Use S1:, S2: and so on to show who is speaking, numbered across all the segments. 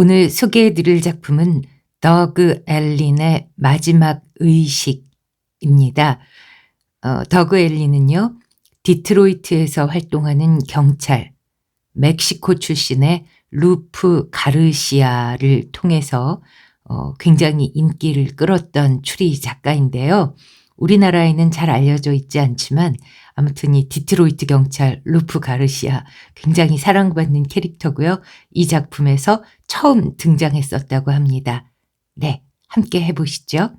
S1: 오늘 소개해드릴 작품은 더그 앨린의 마지막 의식입니다. 더그 앨린은요, 디트로이트에서 활동하는 경찰, 멕시코 출신의 루프 가르시아를 통해서 굉장히 인기를 끌었던 추리 작가인데요. 우리나라에는 잘 알려져 있지 않지만 아무튼 이 디트로이트 경찰 루프 가르시아 굉장히 사랑받는 캐릭터고요. 이 작품에서 처음 등장했었다고 합니다. 네, 함께 해보시죠.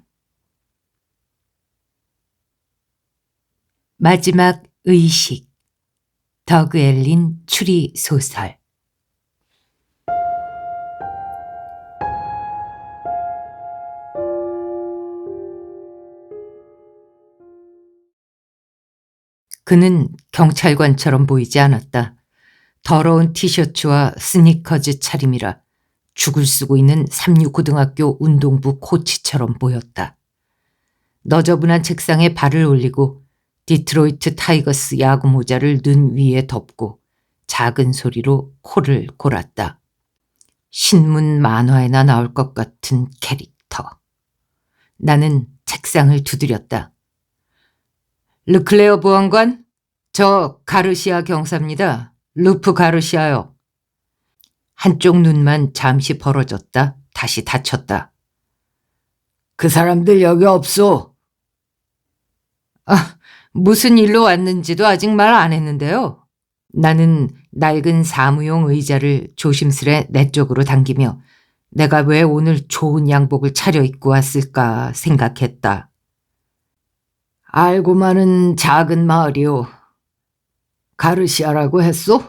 S1: 마지막 의식, 더그 앨린 추리 소설. 그는 경찰관처럼 보이지 않았다. 더러운 티셔츠와 스니커즈 차림이라 죽을 쓰고 있는 삼류고등학교 운동부 코치처럼 보였다. 너저분한 책상에 발을 올리고 디트로이트 타이거스 야구 모자를 눈 위에 덮고 작은 소리로 코를 골았다. 신문 만화에나 나올 것 같은 캐릭터. 나는 책상을 두드렸다. 르클레어 보안관? 저 가르시아 경사입니다. 루프 가르시아요. 한쪽 눈만 잠시 벌어졌다. 다시 닫혔다. 그 사람들 여기 없소. 무슨 일로 왔는지도 아직 말 안 했는데요. 나는 낡은 사무용 의자를 조심스레 내 쪽으로 당기며 내가 왜 오늘 좋은 양복을 차려입고 왔을까 생각했다. 알고만은 작은 마을이오. 가르시아라고 했소?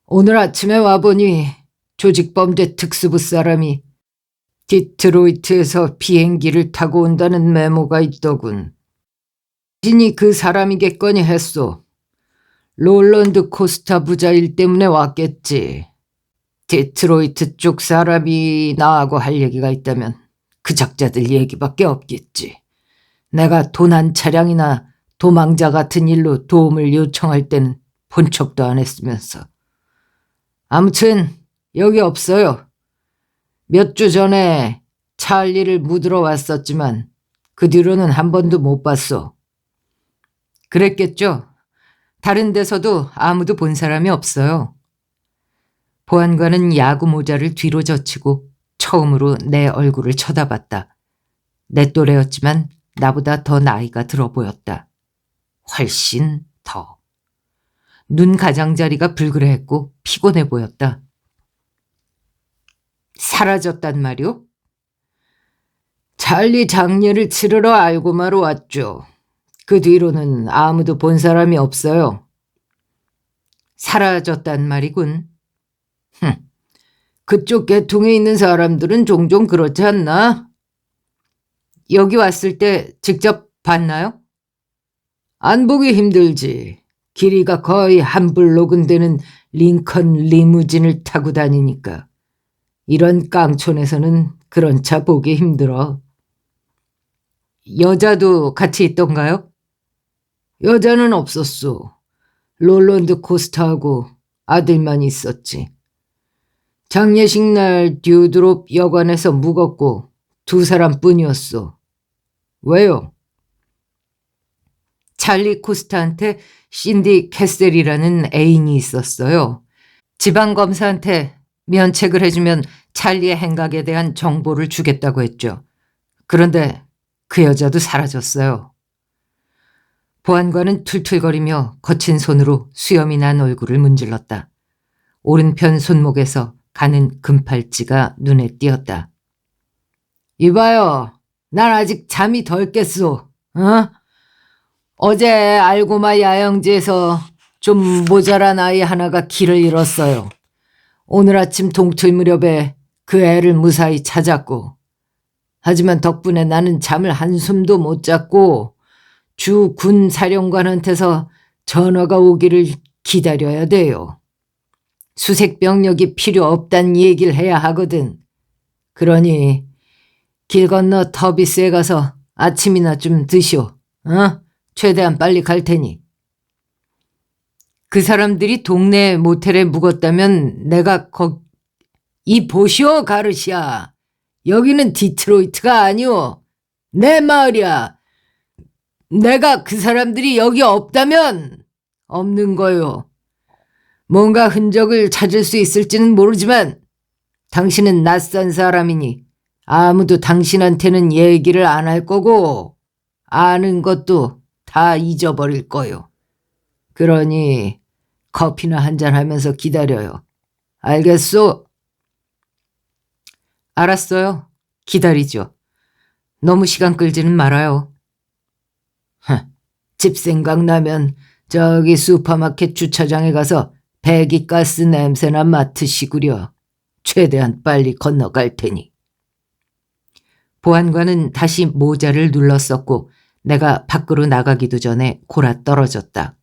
S1: 오늘 아침에 와보니 조직범죄 특수부 사람이 디트로이트에서 비행기를 타고 온다는 메모가 있더군. 진이 그 사람이겠거니 했소. 롤런드 코스타 부자 일 때문에 왔겠지. 디트로이트 쪽 사람이 나하고 할 얘기가 있다면 그 작자들 얘기밖에 없겠지. 내가 도난 차량이나 도망자 같은 일로 도움을 요청할 때는 본 척도 안 했으면서. 아무튼 여기 없어요. 몇 주 전에 찰리를 묻으러 왔었지만 그 뒤로는 한 번도 못 봤어. 그랬겠죠. 다른 데서도 아무도 본 사람이 없어요. 보안관은 야구 모자를 뒤로 젖히고 처음으로 내 얼굴을 쳐다봤다. 내 또래였지만 나보다 더 나이가 들어 보였다. 훨씬 더. 눈 가장자리가 불그레했고 피곤해 보였다. 사라졌단 말이오? 찰리 장례를 치르러 알고마로 왔죠. 그 뒤로는 아무도 본 사람이 없어요. 사라졌단 말이군. 그쪽 계통에 있는 사람들은 종종 그렇지 않나? 여기 왔을 때 직접 봤나요? 안 보기 힘들지. 길이가 거의 한 블록은 되는 링컨 리무진을 타고 다니니까. 이런 깡촌에서는 그런 차 보기 힘들어. 여자도 같이 있던가요? 여자는 없었소. 롤런드 코스타하고 아들만 있었지. 장례식 날 듀드롭 여관에서 묵었고 두 사람뿐이었소. 왜요? 찰리 코스타한테 신디 캐셀이라는 애인이 있었어요. 지방검사한테 면책을 해주면 찰리의 행각에 대한 정보를 주겠다고 했죠. 그런데 그 여자도 사라졌어요. 보안관은 툴툴거리며 거친 손으로 수염이 난 얼굴을 문질렀다. 오른편 손목에서 가는 금팔찌가 눈에 띄었다. 이봐요. 난 아직 잠이 덜 깼소. 어제 알고마 야영지에서 좀 모자란 아이 하나가 길을 잃었어요. 오늘 아침 동틀 무렵에 그 애를 무사히 찾았고, 하지만 덕분에 나는 잠을 한숨도 못 잤고 주 군 사령관한테서 전화가 오기를 기다려야 돼요. 수색 병력이 필요 없단 얘기를 해야 하거든. 그러니 길 건너 터비스에 가서 아침이나 좀 드시오. 최대한 빨리 갈 테니. 그 사람들이 동네 모텔에 묵었다면 내가 이 보시오, 가르시아. 여기는 디트로이트가 아니오. 내 마을이야. 내가 그 사람들이 여기 없다면 없는 거요. 뭔가 흔적을 찾을 수 있을지는 모르지만 당신은 낯선 사람이니 아무도 당신한테는 얘기를 안 할 거고 아는 것도 다 잊어버릴 거요. 그러니 커피나 한잔 하면서 기다려요. 알겠소? 알았어요. 기다리죠. 너무 시간 끌지는 말아요. 집 생각나면 저기 슈퍼마켓 주차장에 가서 배기가스 냄새나 맡으시구려. 최대한 빨리 건너갈 테니. 보안관은 다시 모자를 눌렀었고 내가 밖으로 나가기도 전에 골아 떨어졌다.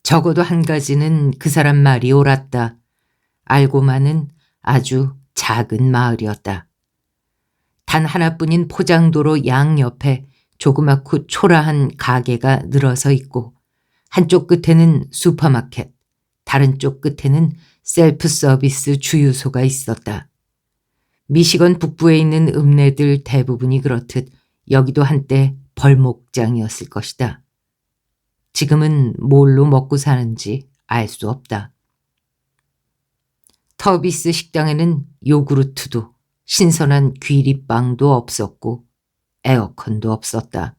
S1: 적어도 한 가지는 그 사람 말이 옳았다. 알고만은 아주 작은 마을이었다. 단 하나뿐인 포장도로 양옆에 조그맣고 초라한 가게가 늘어서 있고 한쪽 끝에는 슈퍼마켓, 다른 쪽 끝에는 셀프 서비스 주유소가 있었다. 미시건 북부에 있는 읍내들 대부분이 그렇듯 여기도 한때 벌목장이었을 것이다. 지금은 뭘로 먹고 사는지 알 수 없다. 터비스 식당에는 요구르트도 신선한 귀리빵도 없었고 에어컨도 없었다.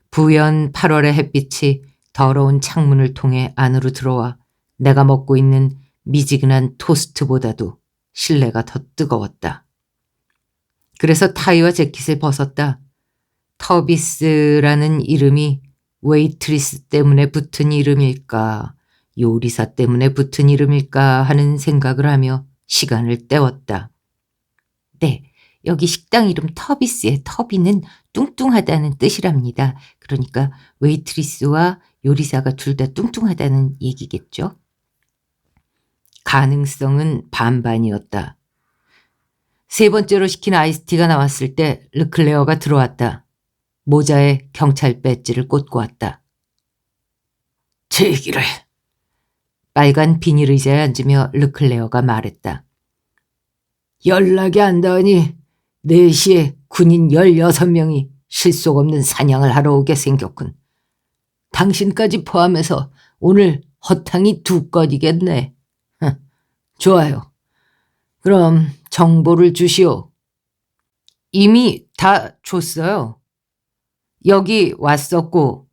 S1: 부연 8월의 햇빛이 더러운 창문을 통해 안으로 들어와 내가 먹고 있는 미지근한 토스트보다도 실내가 더 뜨거웠다. 그래서 타이와 재킷을 벗었다. 터비스라는 이름이 웨이트리스 때문에 붙은 이름일까, 요리사 때문에 붙은 이름일까 하는 생각을 하며 시간을 때웠다. 네, 여기 식당 이름 터비스의 터비는 뚱뚱하다는 뜻이랍니다. 그러니까 웨이트리스와 요리사가 둘 다 뚱뚱하다는 얘기겠죠? 가능성은 반반이었다. 세 번째로 시킨 아이스티가 나왔을 때 르클레어가 들어왔다. 모자에 경찰 배지를 꽂고 왔다. 제 얘기를 해. 빨간 비닐 의자에 앉으며 르클레어가 말했다. 연락이 안 닿으니 4시에 군인 16명이 실속 없는 사냥을 하러 오게 생겼군. 당신까지 포함해서 오늘 허탕이 2건이겠네. 좋아요. 그럼 정보를 주시오. 이미 다 줬어요. 여기 왔었고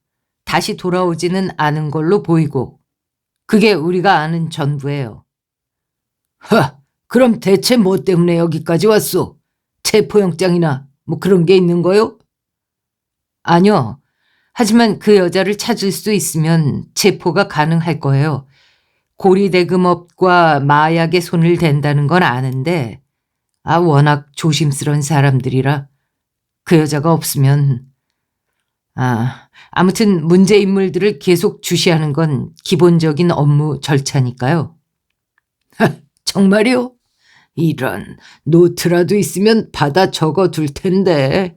S1: 다시 돌아오지는 않은 걸로 보이고 그게 우리가 아는 전부예요. 그럼 대체 뭐 때문에 여기까지 왔소? 체포영장이나 뭐 그런 게 있는 거요? 아니요. 하지만 그 여자를 찾을 수 있으면 체포가 가능할 거예요. 고리대금업과 마약에 손을 댄다는 건 아는데 워낙 조심스러운 사람들이라 그 여자가 없으면 아무튼 문제 인물들을 계속 주시하는 건 기본적인 업무 절차니까요. 정말요? 이런 노트라도 있으면 받아 적어둘 텐데.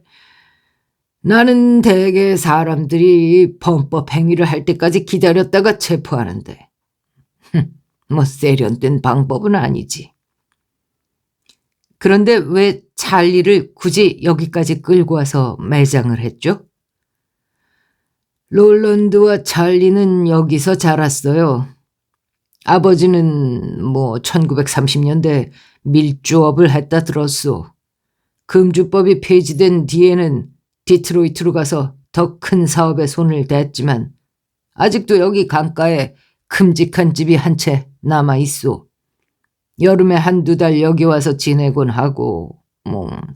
S1: 나는 대개 사람들이 범법 행위를 할 때까지 기다렸다가 체포하는데 뭐 세련된 방법은 아니지. 그런데 왜 찰리를 굳이 여기까지 끌고 와서 매장을 했죠? 롤런드와 찰리는 여기서 자랐어요. 아버지는 1930년대 밀주업을 했다 들었소. 금주법이 폐지된 뒤에는 디트로이트로 가서 더 큰 사업에 손을 댔지만 아직도 여기 강가에 큼직한 집이 한 채 남아있소. 여름에 1-2달 여기 와서 지내곤 하고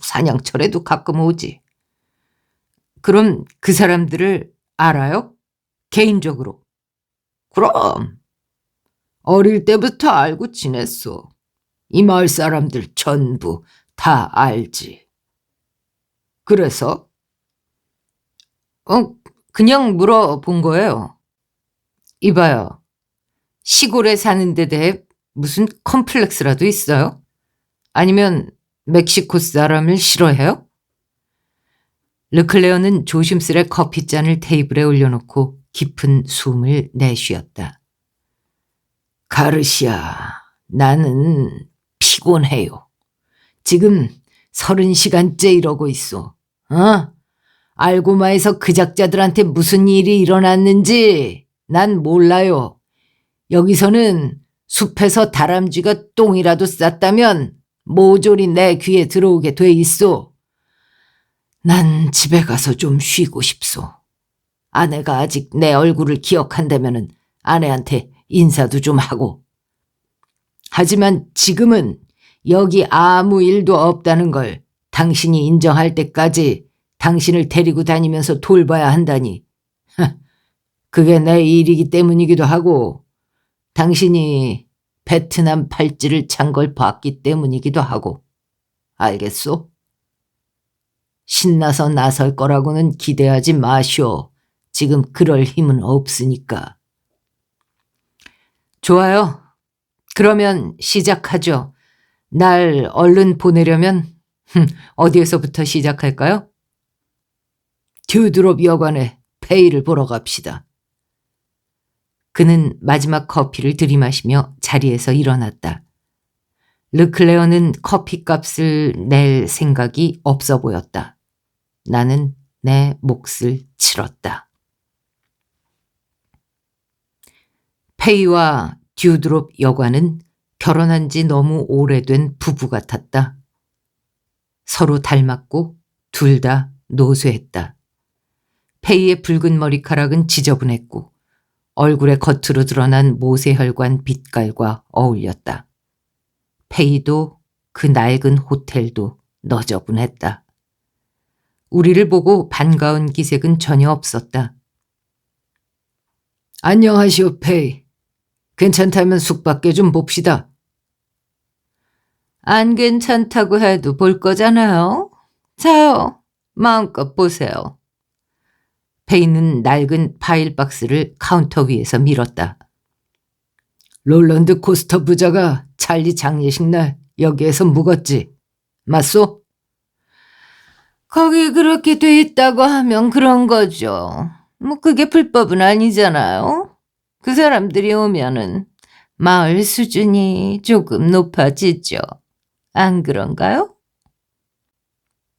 S1: 사냥철에도 가끔 오지. 그럼 그 사람들을 알아요? 개인적으로? 그럼 어릴 때부터 알고 지냈소. 이 마을 사람들 전부 다 알지. 그래서? 그냥 물어본 거예요. 이봐요. 시골에 사는 데 대해 무슨 컴플렉스라도 있어요? 아니면 멕시코 사람을 싫어해요? 르클레어는 조심스레 커피잔을 테이블에 올려놓고 깊은 숨을 내쉬었다. 가르시아, 나는 피곤해요. 지금 30시간째 이러고 있어. 알고마에서 그 작자들한테 무슨 일이 일어났는지 난 몰라요. 여기서는 숲에서 다람쥐가 똥이라도 쌌다면 모조리 내 귀에 들어오게 돼 있어. 난 집에 가서 좀 쉬고 싶소. 아내가 아직 내 얼굴을 기억한다면은 아내한테 인사도 좀 하고. 하지만 지금은 여기 아무 일도 없다는 걸 당신이 인정할 때까지 당신을 데리고 다니면서 돌봐야 한다니. 그게 내 일이기 때문이기도 하고 당신이 베트남 팔찌를 찬 걸 봤기 때문이기도 하고. 알겠소? 신나서 나설 거라고는 기대하지 마시오. 지금 그럴 힘은 없으니까. 좋아요. 그러면 시작하죠. 날 얼른 보내려면 어디에서부터 시작할까요? 듀드롭 여관에 페이를 보러 갑시다. 그는 마지막 커피를 들이마시며 자리에서 일어났다. 르클레어는 커피값을 낼 생각이 없어 보였다. 나는 내 몫을 치렀다. 페이와 듀드롭 여관은 결혼한 지 너무 오래된 부부 같았다. 서로 닮았고 둘 다 노쇠했다. 페이의 붉은 머리카락은 지저분했고 얼굴에 겉으로 드러난 모세혈관 빛깔과 어울렸다. 페이도 그 낡은 호텔도 너저분했다. 우리를 보고 반가운 기색은 전혀 없었다. 안녕하시오, 페이. 괜찮다면 숙박계 좀 봅시다. 안 괜찮다고 해도 볼 거잖아요. 자요, 마음껏 보세요. 페이는 낡은 파일 박스를 카운터 위에서 밀었다. 롤런드 코스터 부자가 찰리 장례식 날 여기에서 묵었지. 맞소? 거기 그렇게 돼 있다고 하면 그런 거죠. 뭐 그게 불법은 아니잖아요. 그 사람들이 오면은 마을 수준이 조금 높아지죠. 안 그런가요?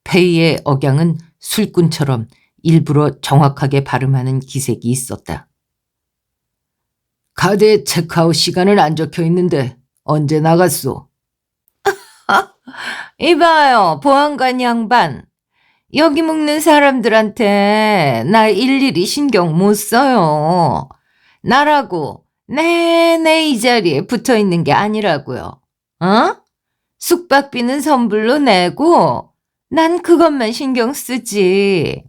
S1: 페이의 억양은 술꾼처럼 일부러 정확하게 발음하는 기색이 있었다. 카드에 체크아웃 시간은 안 적혀 있는데 언제 나갔소? 이봐요, 보안관 양반. 여기 묵는 사람들한테 나 일일이 신경 못 써요. 나라고 내내 이 자리에 붙어 있는 게 아니라고요. 숙박비는 선불로 내고 난 그것만 신경 쓰지.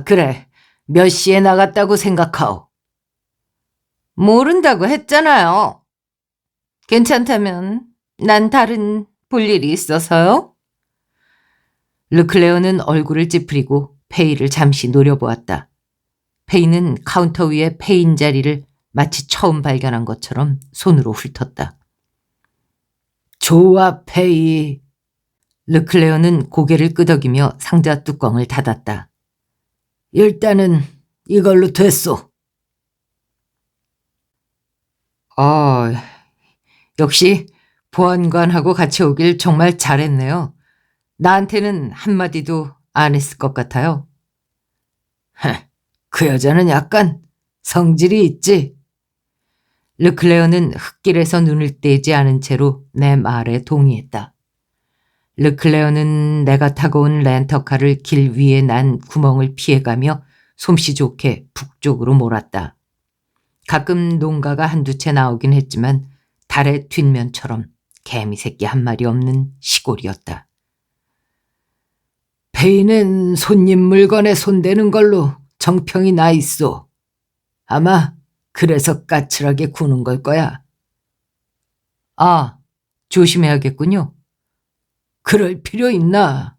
S1: 그래. 몇 시에 나갔다고 생각하오? 모른다고 했잖아요. 괜찮다면 난 다른 볼 일이 있어서요. 르클레어는 얼굴을 찌푸리고 페이를 잠시 노려보았다. 페이는 카운터 위에 페인 자리를 마치 처음 발견한 것처럼 손으로 훑었다. 좋아, 페이. 르클레어는 고개를 끄덕이며 상자 뚜껑을 닫았다. 일단은 이걸로 됐소. 역시 보안관하고 같이 오길 정말 잘했네요. 나한테는 한마디도 안 했을 것 같아요. 그 여자는 약간 성질이 있지. 르클레어는 흙길에서 눈을 떼지 않은 채로 내 말에 동의했다. 르클레어는 내가 타고 온 렌터카를 길 위에 난 구멍을 피해가며 솜씨 좋게 북쪽으로 몰았다. 가끔 농가가 한두 채 나오긴 했지만 달의 뒷면처럼 개미 새끼 한 마리 없는 시골이었다. 페이는 손님 물건에 손대는 걸로 정평이 나 있어. 아마 그래서 까칠하게 구는 걸 거야. 조심해야겠군요. 그럴 필요 있나?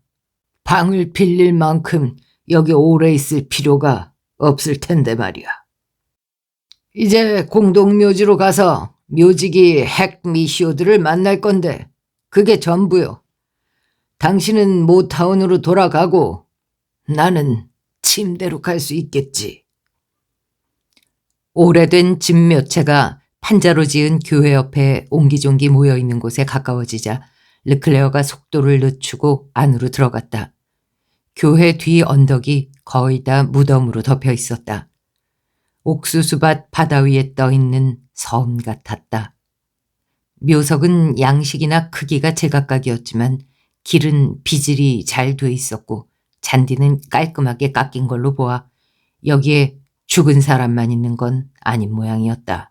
S1: 방을 빌릴 만큼 여기 오래 있을 필요가 없을 텐데 말이야. 이제 공동묘지로 가서 묘지기 핵 미시오들을 만날 건데 그게 전부요. 당신은 모타운으로 돌아가고 나는 침대로 갈 수 있겠지. 오래된 집 몇 채가 한자로 지은 교회 옆에 옹기종기 모여있는 곳에 가까워지자 르클레어가 속도를 늦추고 안으로 들어갔다. 교회 뒤 언덕이 거의 다 무덤으로 덮여 있었다. 옥수수밭 바다 위에 떠있는 섬 같았다. 묘석은 양식이나 크기가 제각각이었지만 길은 비질이 잘 돼 있었고 잔디는 깔끔하게 깎인 걸로 보아 여기에 죽은 사람만 있는 건 아닌 모양이었다.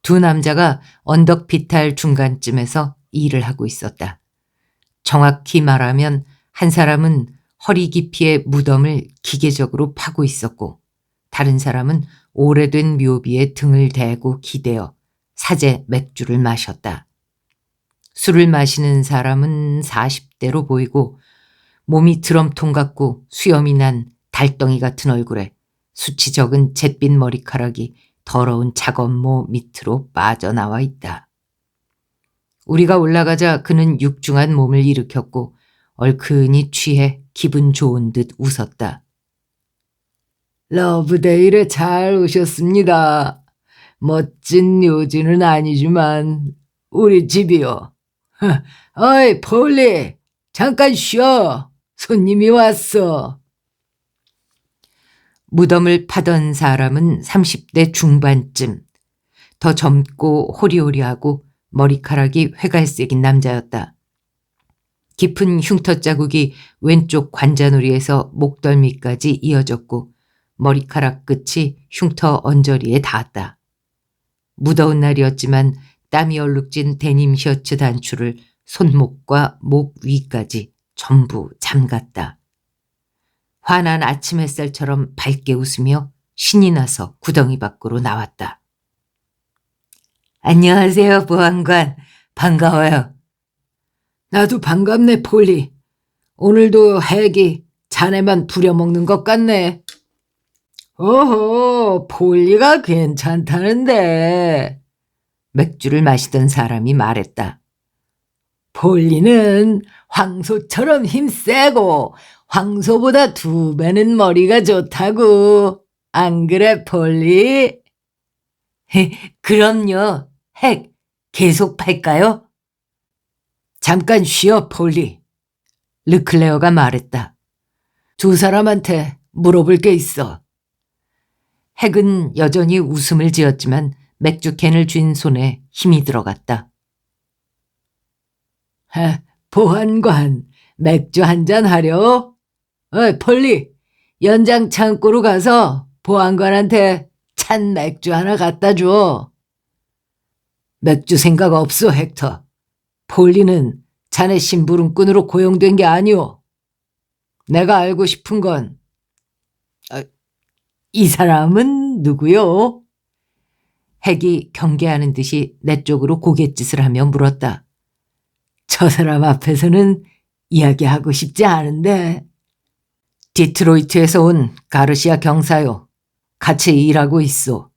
S1: 두 남자가 언덕 비탈 중간쯤에서 일을 하고 있었다. 정확히 말하면 한 사람은 허리 깊이의 무덤을 기계적으로 파고 있었고 다른 사람은 오래된 묘비에 등을 대고 기대어 사제 맥주를 마셨다. 술을 마시는 사람은 40대로 보이고 몸이 드럼통 같고 수염이 난 달덩이 같은 얼굴에 수치 적은 잿빛 머리카락이 더러운 작업모 밑으로 빠져나와 있다. 우리가 올라가자 그는 육중한 몸을 일으켰고 얼큰이 취해 기분 좋은 듯 웃었다. 러브데일에 잘 오셨습니다. 멋진 묘지는 아니지만 우리 집이요. 어이 폴리, 잠깐 쉬어. 손님이 왔어. 무덤을 파던 사람은 30대 중반쯤, 더 젊고 호리호리하고 머리카락이 회갈색인 남자였다. 깊은 흉터 자국이 왼쪽 관자놀이에서 목덜미까지 이어졌고 머리카락 끝이 흉터 언저리에 닿았다. 무더운 날이었지만 땀이 얼룩진 데님 셔츠 단추를 손목과 목 위까지 전부 잠갔다. 환한 아침 햇살처럼 밝게 웃으며 신이 나서 구덩이 밖으로 나왔다. 안녕하세요, 보안관. 반가워요. 나도 반갑네, 폴리. 오늘도 핵이 자네만 부려먹는 것 같네. 오호, 폴리가 괜찮다는데. 맥주를 마시던 사람이 말했다. 폴리는 황소처럼 힘세고 황소보다 2배는 머리가 좋다고. 안 그래, 폴리? 그럼요. 핵 계속 팔까요? 잠깐 쉬어, 폴리. 르클레어가 말했다. 두 사람한테 물어볼 게 있어. 핵은 여전히 웃음을 지었지만 맥주캔을 쥔 손에 힘이 들어갔다. 보안관, 맥주 한잔 하려? 폴리, 연장 창고로 가서 보안관한테 찬 맥주 하나 갖다 줘. 맥주 생각 없어, 헥터. 폴리는 자네 심부름꾼으로 고용된 게 아니오. 내가 알고 싶은 건 이 사람은 누구요? 핵이 경계하는 듯이 내 쪽으로 고갯짓을 하며 물었다. 저 사람 앞에서는 이야기하고 싶지 않은데. 디트로이트에서 온 가르시아 경사요. 같이 일하고 있어.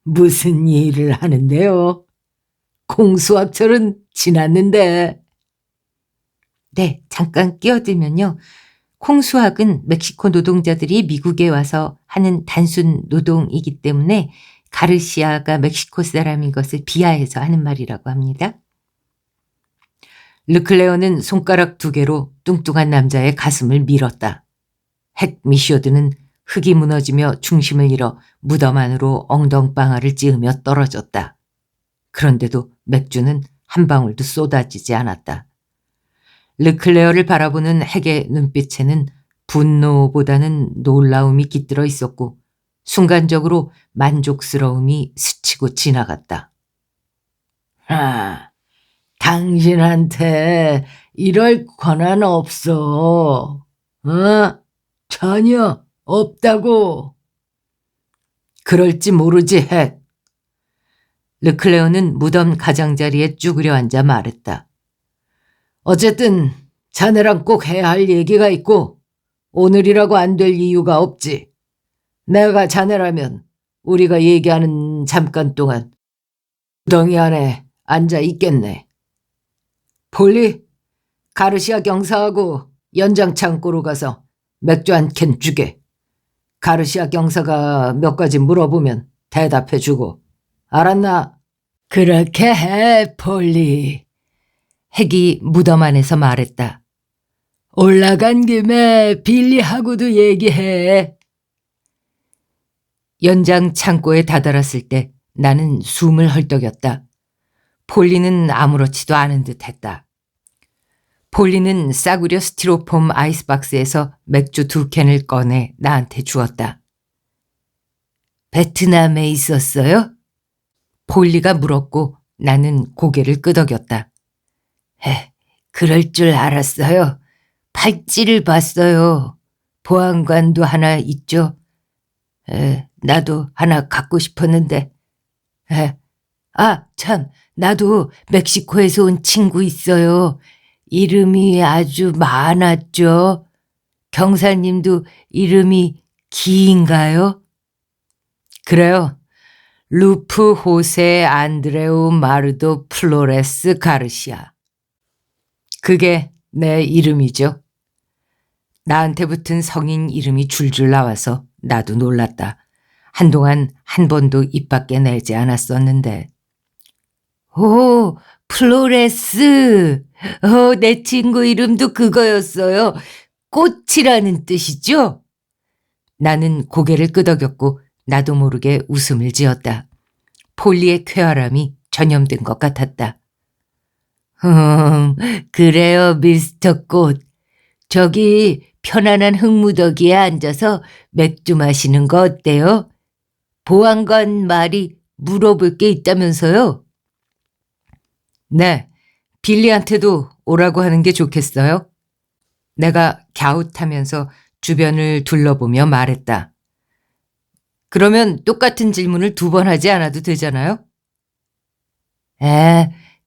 S1: 무슨 일을 하는데요? 공수학철은 지났는데. 네, 잠깐 끼어들면요. 콩수학은 멕시코 노동자들이 미국에 와서 하는 단순 노동이기 때문에 가르시아가 멕시코 사람인 것을 비하해서 하는 말이라고 합니다. 르클레어는 손가락 2개로 뚱뚱한 남자의 가슴을 밀었다. 핵 미쇼드는 흙이 무너지며 중심을 잃어 무덤 안으로 엉덩방아를 찌으며 떨어졌다. 그런데도 맥주는 한 방울도 쏟아지지 않았다. 르클레어를 바라보는 핵의 눈빛에는 분노보다는 놀라움이 깃들어 있었고 순간적으로 만족스러움이 스치고 지나갔다. 당신한테 이럴 권한 없어. 전혀 없다고. 그럴지 모르지, 핵. 르클레어는 무덤 가장자리에 쭈그려 앉아 말했다. 어쨌든 자네랑 꼭 해야 할 얘기가 있고 오늘이라고 안 될 이유가 없지. 내가 자네라면 우리가 얘기하는 잠깐 동안 구덩이 안에 앉아 있겠네. 폴리, 가르시아 경사하고 연장 창고로 가서 맥주 한 캔 주게. 가르시아 경사가 몇 가지 물어보면 대답해주고. 알았나? 그렇게 해, 폴리. 핵이 무덤 안에서 말했다. 올라간 김에 빌리하고도 얘기해. 연장 창고에 다다랐을 때 나는 숨을 헐떡였다. 폴리는 아무렇지도 않은 듯 했다. 폴리는 싸구려 스티로폼 아이스박스에서 맥주 2캔을 꺼내 나한테 주었다. 베트남에 있었어요? 폴리가 물었고 나는 고개를 끄덕였다. 그럴 줄 알았어요. 팔찌를 봤어요. 보안관도 하나 있죠. 나도 하나 갖고 싶었는데. 참, 나도 멕시코에서 온 친구 있어요. 이름이 아주 많았죠. 경사님도 이름이 기인가요? 그래요. 루프 호세 안드레우 마르도 플로레스 가르시아. 그게 내 이름이죠. 나한테 붙은 성인 이름이 줄줄 나와서 나도 놀랐다. 한동안 한 번도 입 밖에 내지 않았었는데. 오, 플로레스. 내 친구 이름도 그거였어요. 꽃이라는 뜻이죠? 나는 고개를 끄덕였고 나도 모르게 웃음을 지었다. 폴리의 쾌활함이 전염된 것 같았다. 그래요, 미스터 꽃. 저기 편안한 흙무더기에 앉아서 맥주 마시는 거 어때요? 보안관 말이 물어볼 게 있다면서요? 네, 빌리한테도 오라고 하는 게 좋겠어요? 내가 갸웃하면서 주변을 둘러보며 말했다. 그러면 똑같은 질문을 2번 하지 않아도 되잖아요?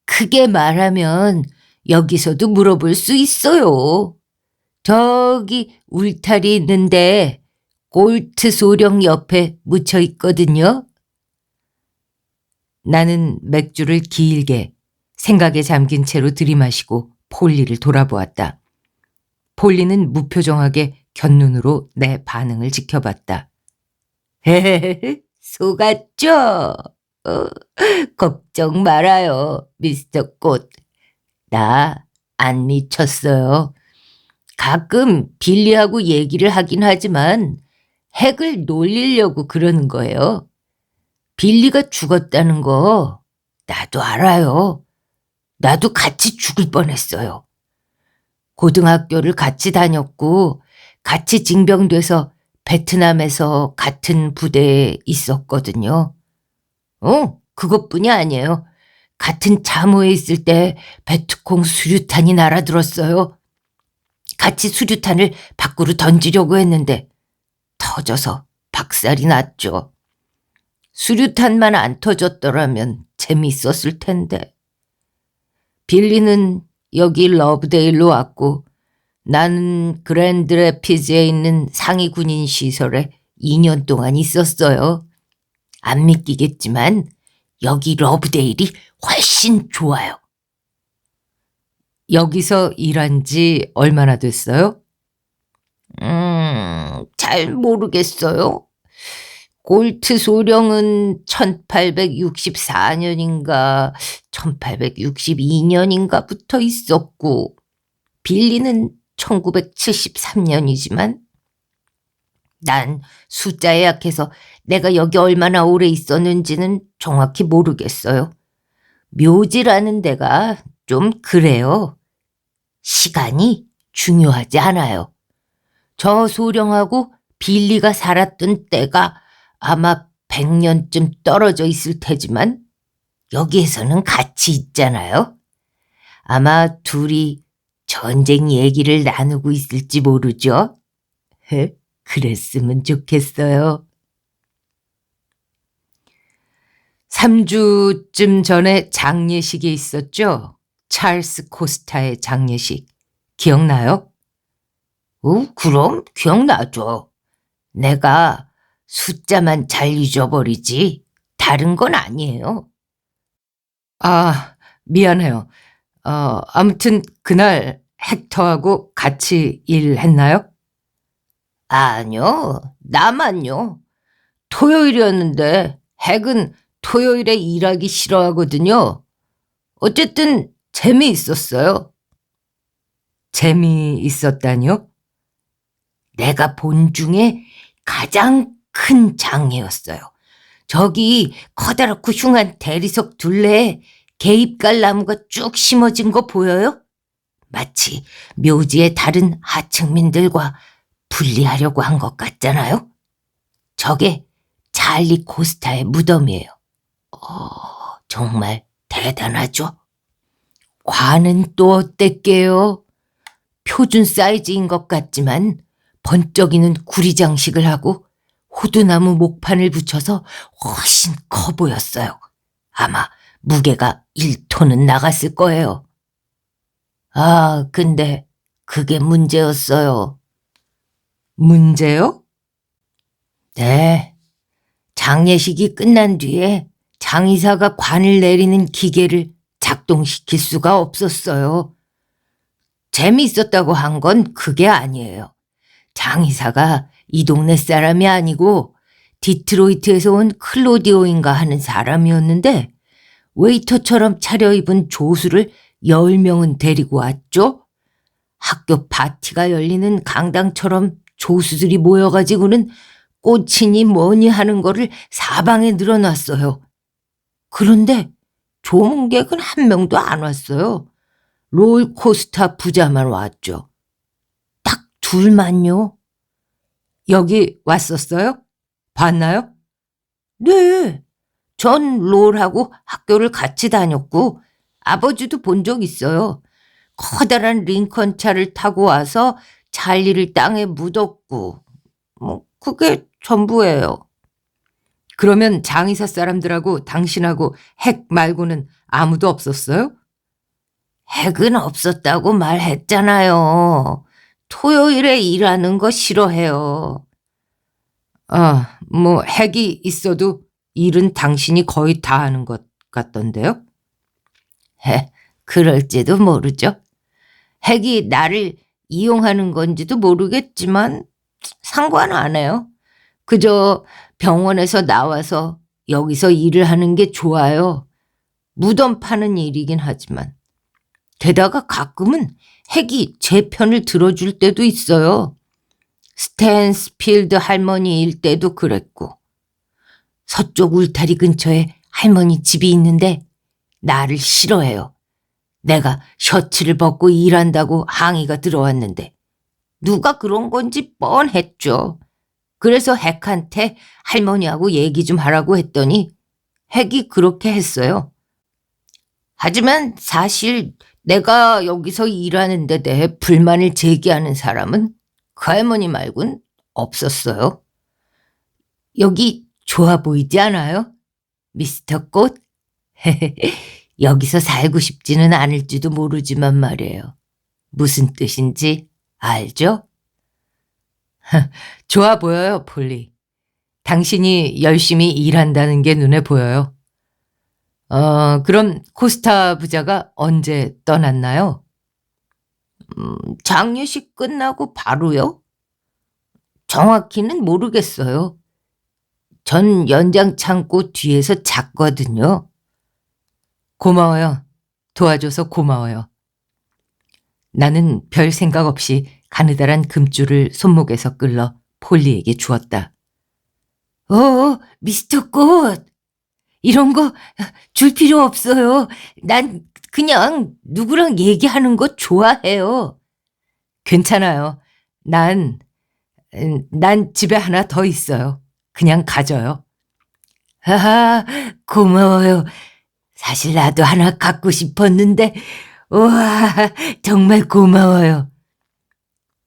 S1: 크게 말하면 여기서도 물어볼 수 있어요. 저기 울타리 있는데 골트 소령 옆에 묻혀 있거든요. 나는 맥주를 길게 생각에 잠긴 채로 들이마시고 폴리를 돌아보았다. 폴리는 무표정하게 곁눈으로 내 반응을 지켜봤다. 속았죠? 걱정 말아요, 미스터 꽃. 나 안 미쳤어요. 가끔 빌리하고 얘기를 하긴 하지만 핵을 놀리려고 그러는 거예요. 빌리가 죽었다는 거 나도 알아요. 나도 같이 죽을 뻔했어요. 고등학교를 같이 다녔고 같이 징병돼서 베트남에서 같은 부대에 있었거든요. 그것뿐이 아니에요. 같은 참호에 있을 때 베트콩 수류탄이 날아들었어요. 같이 수류탄을 밖으로 던지려고 했는데 터져서 박살이 났죠. 수류탄만 안 터졌더라면 재미있었을 텐데. 빌리는 여기 러브데일로 왔고 나는 그랜드 래피즈에 있는 상위 군인 시설에 2년 동안 있었어요. 안 믿기겠지만 여기 러브데일이 훨씬 좋아요. 여기서 일한 지 얼마나 됐어요? 잘 모르겠어요. 골트 소령은 1864년인가 1862년인가부터 있었고 빌리는 1973년이지만 난 숫자에 약해서 내가 여기 얼마나 오래 있었는지는 정확히 모르겠어요. 묘지라는 데가 좀 그래요. 시간이 중요하지 않아요. 저 소령하고 빌리가 살았던 때가 아마 100년쯤 떨어져 있을 테지만 여기에서는 같이 있잖아요. 아마 둘이 전쟁 얘기를 나누고 있을지 모르죠. 그랬으면 좋겠어요. 3주쯤 전에 장례식이 있었죠? 찰스 코스타의 장례식. 기억나요? 그럼 기억나죠. 내가 숫자만 잘 잊어버리지 다른 건 아니에요. 미안해요. 아무튼 그날 헥터하고 같이 일했나요? 아니요, 나만요. 토요일이었는데 핵은 토요일에 일하기 싫어하거든요. 어쨌든 재미있었어요. 재미있었다뇨? 내가 본 중에 가장 큰 장애였어요. 저기 커다랗고 흉한 대리석 둘레에 개입갈 나무가 쭉 심어진 거 보여요? 마치 묘지의 다른 하층민들과 분리하려고 한 것 같잖아요? 저게 찰리 코스타의 무덤이에요. 정말 대단하죠? 관은 또 어땠게요? 표준 사이즈인 것 같지만 번쩍이는 구리 장식을 하고 호두나무 목판을 붙여서 훨씬 커 보였어요. 아마 무게가 1톤은 나갔을 거예요. 아, 근데 그게 문제였어요. 문제요? 네. 장례식이 끝난 뒤에 장의사가 관을 내리는 기계를 작동시킬 수가 없었어요. 재미있었다고 한 건 그게 아니에요. 장의사가 이 동네 사람이 아니고 디트로이트에서 온 클로디오인가 하는 사람이었는데 웨이터처럼 차려입은 조수를 10명은 데리고 왔죠. 학교 파티가 열리는 강당처럼 조수들이 모여가지고는 꽃이니 뭐니 하는 거를 사방에 늘어놨어요. 그런데 조문객은 한 명도 안 왔어요. 롤코스타 부자만 왔죠. 딱 둘만요. 여기 왔었어요? 봤나요? 네. 전 롤하고 학교를 같이 다녔고 아버지도 본 적 있어요. 커다란 링컨 차를 타고 와서 찰리를 땅에 묻었고 그게 전부예요. 그러면 장의사 사람들하고 당신하고 핵 말고는 아무도 없었어요? 핵은 없었다고 말했잖아요. 토요일에 일하는 거 싫어해요. 핵이 있어도 일은 당신이 거의 다 하는 것 같던데요? 그럴지도 모르죠. 핵이 나를 이용하는 건지도 모르겠지만 상관 안 해요. 그저 병원에서 나와서 여기서 일을 하는 게 좋아요. 무덤 파는 일이긴 하지만. 게다가 가끔은 핵이 제 편을 들어줄 때도 있어요. 스탠스필드 할머니 일 때도 그랬고. 서쪽 울타리 근처에 할머니 집이 있는데 나를 싫어해요. 내가 셔츠를 벗고 일한다고 항의가 들어왔는데 누가 그런 건지 뻔했죠. 그래서 핵한테 할머니하고 얘기 좀 하라고 했더니 핵이 그렇게 했어요. 하지만 사실 내가 여기서 일하는 데 대해 불만을 제기하는 사람은 그 할머니 말곤 없었어요. 여기 좋아 보이지 않아요? 미스터 꽃? 여기서 살고 싶지는 않을지도 모르지만 말이에요. 무슨 뜻인지 알죠? 좋아 보여요, 폴리. 당신이 열심히 일한다는 게 눈에 보여요. 그럼 코스타 부자가 언제 떠났나요? 장례식 끝나고 바로요? 정확히는 모르겠어요. 전 연장 창고 뒤에서 잤거든요. 고마워요. 도와줘서 고마워요. 나는 별 생각 없이 가느다란 금줄을 손목에서 끌러 폴리에게 주었다. 미스터 꽃! 이런 거 줄 필요 없어요. 난 그냥 누구랑 얘기하는 거 좋아해요. 괜찮아요. 난 집에 하나 더 있어요. 그냥 가져요. 하하, 고마워요. 사실 나도 하나 갖고 싶었는데, 우와, 정말 고마워요.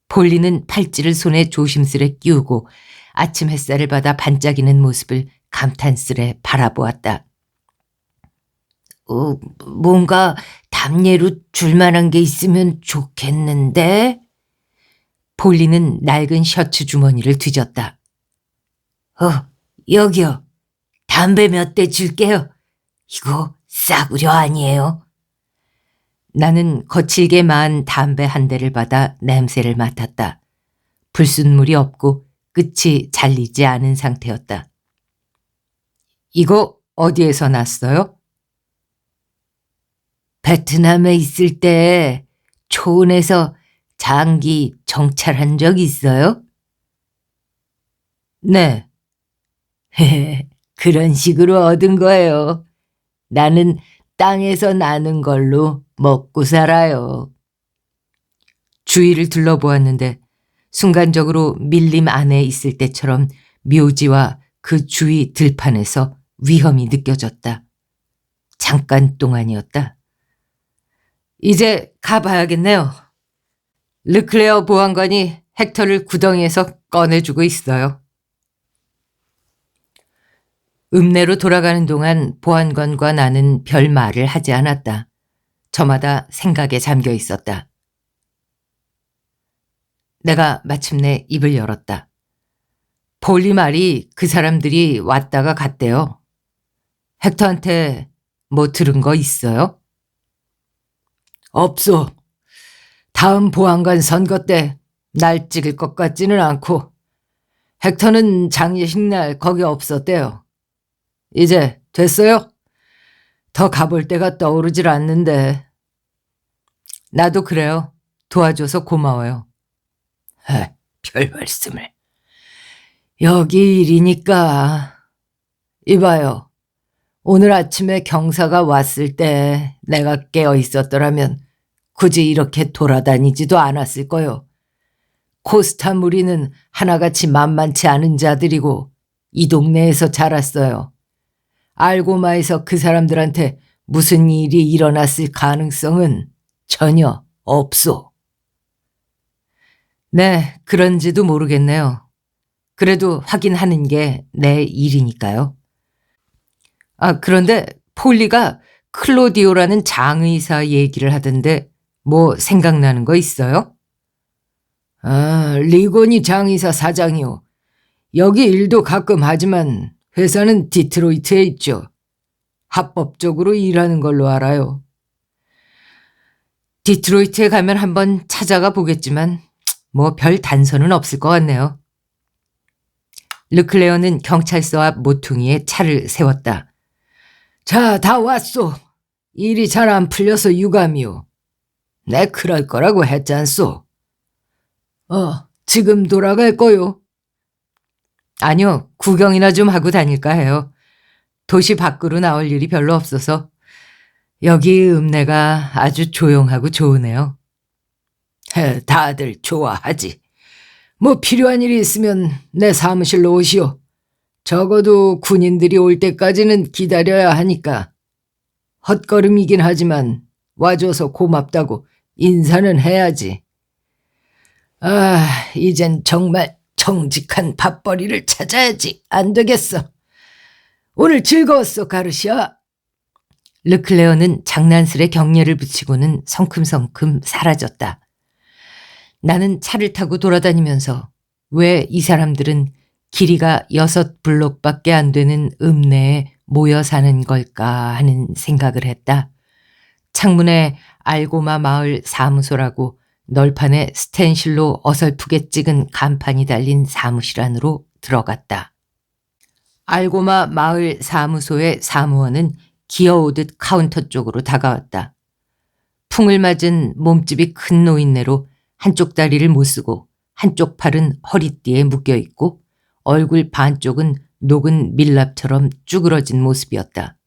S1: 폴리는 팔찌를 손에 조심스레 끼우고 아침 햇살을 받아 반짝이는 모습을 감탄스레 바라보았다. 뭔가 담례로 줄만한 게 있으면 좋겠는데? 폴리는 낡은 셔츠 주머니를 뒤졌다. 여기요. 담배 몇 대 줄게요. 이거 싸구려 아니에요? 나는 거칠게 만 담배 한 대를 받아 냄새를 맡았다. 불순물이 없고 끝이 잘리지 않은 상태였다. 이거 어디에서 났어요? 베트남에 있을 때 초원에서 장기 정찰한 적 있어요? 네. 그런 식으로 얻은 거예요. 나는 땅에서 나는 걸로 먹고 살아요. 주위를 둘러보았는데 순간적으로 밀림 안에 있을 때처럼 묘지와 그 주위 들판에서 위험이 느껴졌다. 잠깐 동안이었다. 이제 가봐야겠네요. 르클레어 보안관이 헥터를 구덩이에서 꺼내주고 있어요. 읍내로 돌아가는 동안 보안관과 나는 별 말을 하지 않았다. 저마다 생각에 잠겨 있었다. 내가 마침내 입을 열었다. 폴리 말이 그 사람들이 왔다가 갔대요. 헥터한테 뭐 들은 거 있어요? 없어. 다음 보안관 선거 때 날 찍을 것 같지는 않고 헥터는 장례식 날 거기 없었대요. 이제 됐어요? 더 가볼 데가 떠오르질 않는데. 나도 그래요. 도와줘서 고마워요. 별 말씀을. 여기 일이니까. 이봐요. 오늘 아침에 경사가 왔을 때 내가 깨어 있었더라면 굳이 이렇게 돌아다니지도 않았을 거요. 코스타 무리는 하나같이 만만치 않은 자들이고 이 동네에서 자랐어요. 알고마에서 그 사람들한테 무슨 일이 일어났을 가능성은 전혀 없소. 네, 그런지도 모르겠네요. 그래도 확인하는 게 내 일이니까요. 그런데 폴리가 클로디오라는 장의사 얘기를 하던데 뭐 생각나는 거 있어요? 리고니 장의사 사장이요. 여기 일도 가끔 하지만 회사는 디트로이트에 있죠. 합법적으로 일하는 걸로 알아요. 디트로이트에 가면 한번 찾아가 보겠지만 뭐 별 단서는 없을 것 같네요. 르클레어는 경찰서 앞 모퉁이에 차를 세웠다. 자, 다 왔소. 일이 잘 안 풀려서 유감이오. 내 그럴 거라고 했잖소. 지금 돌아갈 거요. 아니요, 구경이나 좀 하고 다닐까 해요. 도시 밖으로 나올 일이 별로 없어서 여기 읍내가 아주 조용하고 좋으네요. 다들 좋아하지. 뭐 필요한 일이 있으면 내 사무실로 오시오. 적어도 군인들이 올 때까지는 기다려야 하니까. 헛걸음이긴 하지만 와줘서 고맙다고 인사는 해야지. 이젠 정말 정직한 밥벌이를 찾아야지. 안 되겠어. 오늘 즐거웠어, 가르시아. 르클레어는 장난스레 경례를 붙이고는 성큼성큼 사라졌다. 나는 차를 타고 돌아다니면서 왜 이 사람들은 길이가 6블록밖에 안 되는 읍내에 모여 사는 걸까 하는 생각을 했다. 창문에 알고마 마을 사무소라고 널판에 스텐실로 어설프게 찍은 간판이 달린 사무실 안으로 들어갔다. 알고마 마을 사무소의 사무원은 기어오듯 카운터 쪽으로 다가왔다. 풍을 맞은 몸집이 큰 노인네로 한쪽 다리를 못 쓰고 한쪽 팔은 허리띠에 묶여있고 얼굴 반쪽은 녹은 밀랍처럼 쭈그러진 모습이었다.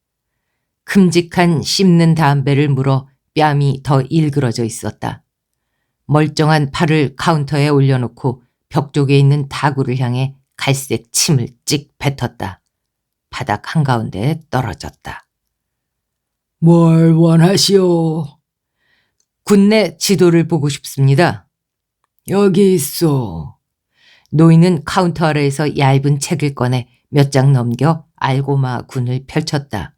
S1: 큼직한 씹는 담배를 물어 뺨이 더 일그러져 있었다. 멀쩡한 팔을 카운터에 올려놓고 벽 쪽에 있는 다구를 향해 갈색 침을 찍 뱉었다. 바닥 한가운데에 떨어졌다. 뭘 원하시오? 군내 지도를 보고 싶습니다. 여기 있어. 노인은 카운터 아래에서 얇은 책을 꺼내 몇 장 넘겨 알고마 군을 펼쳤다.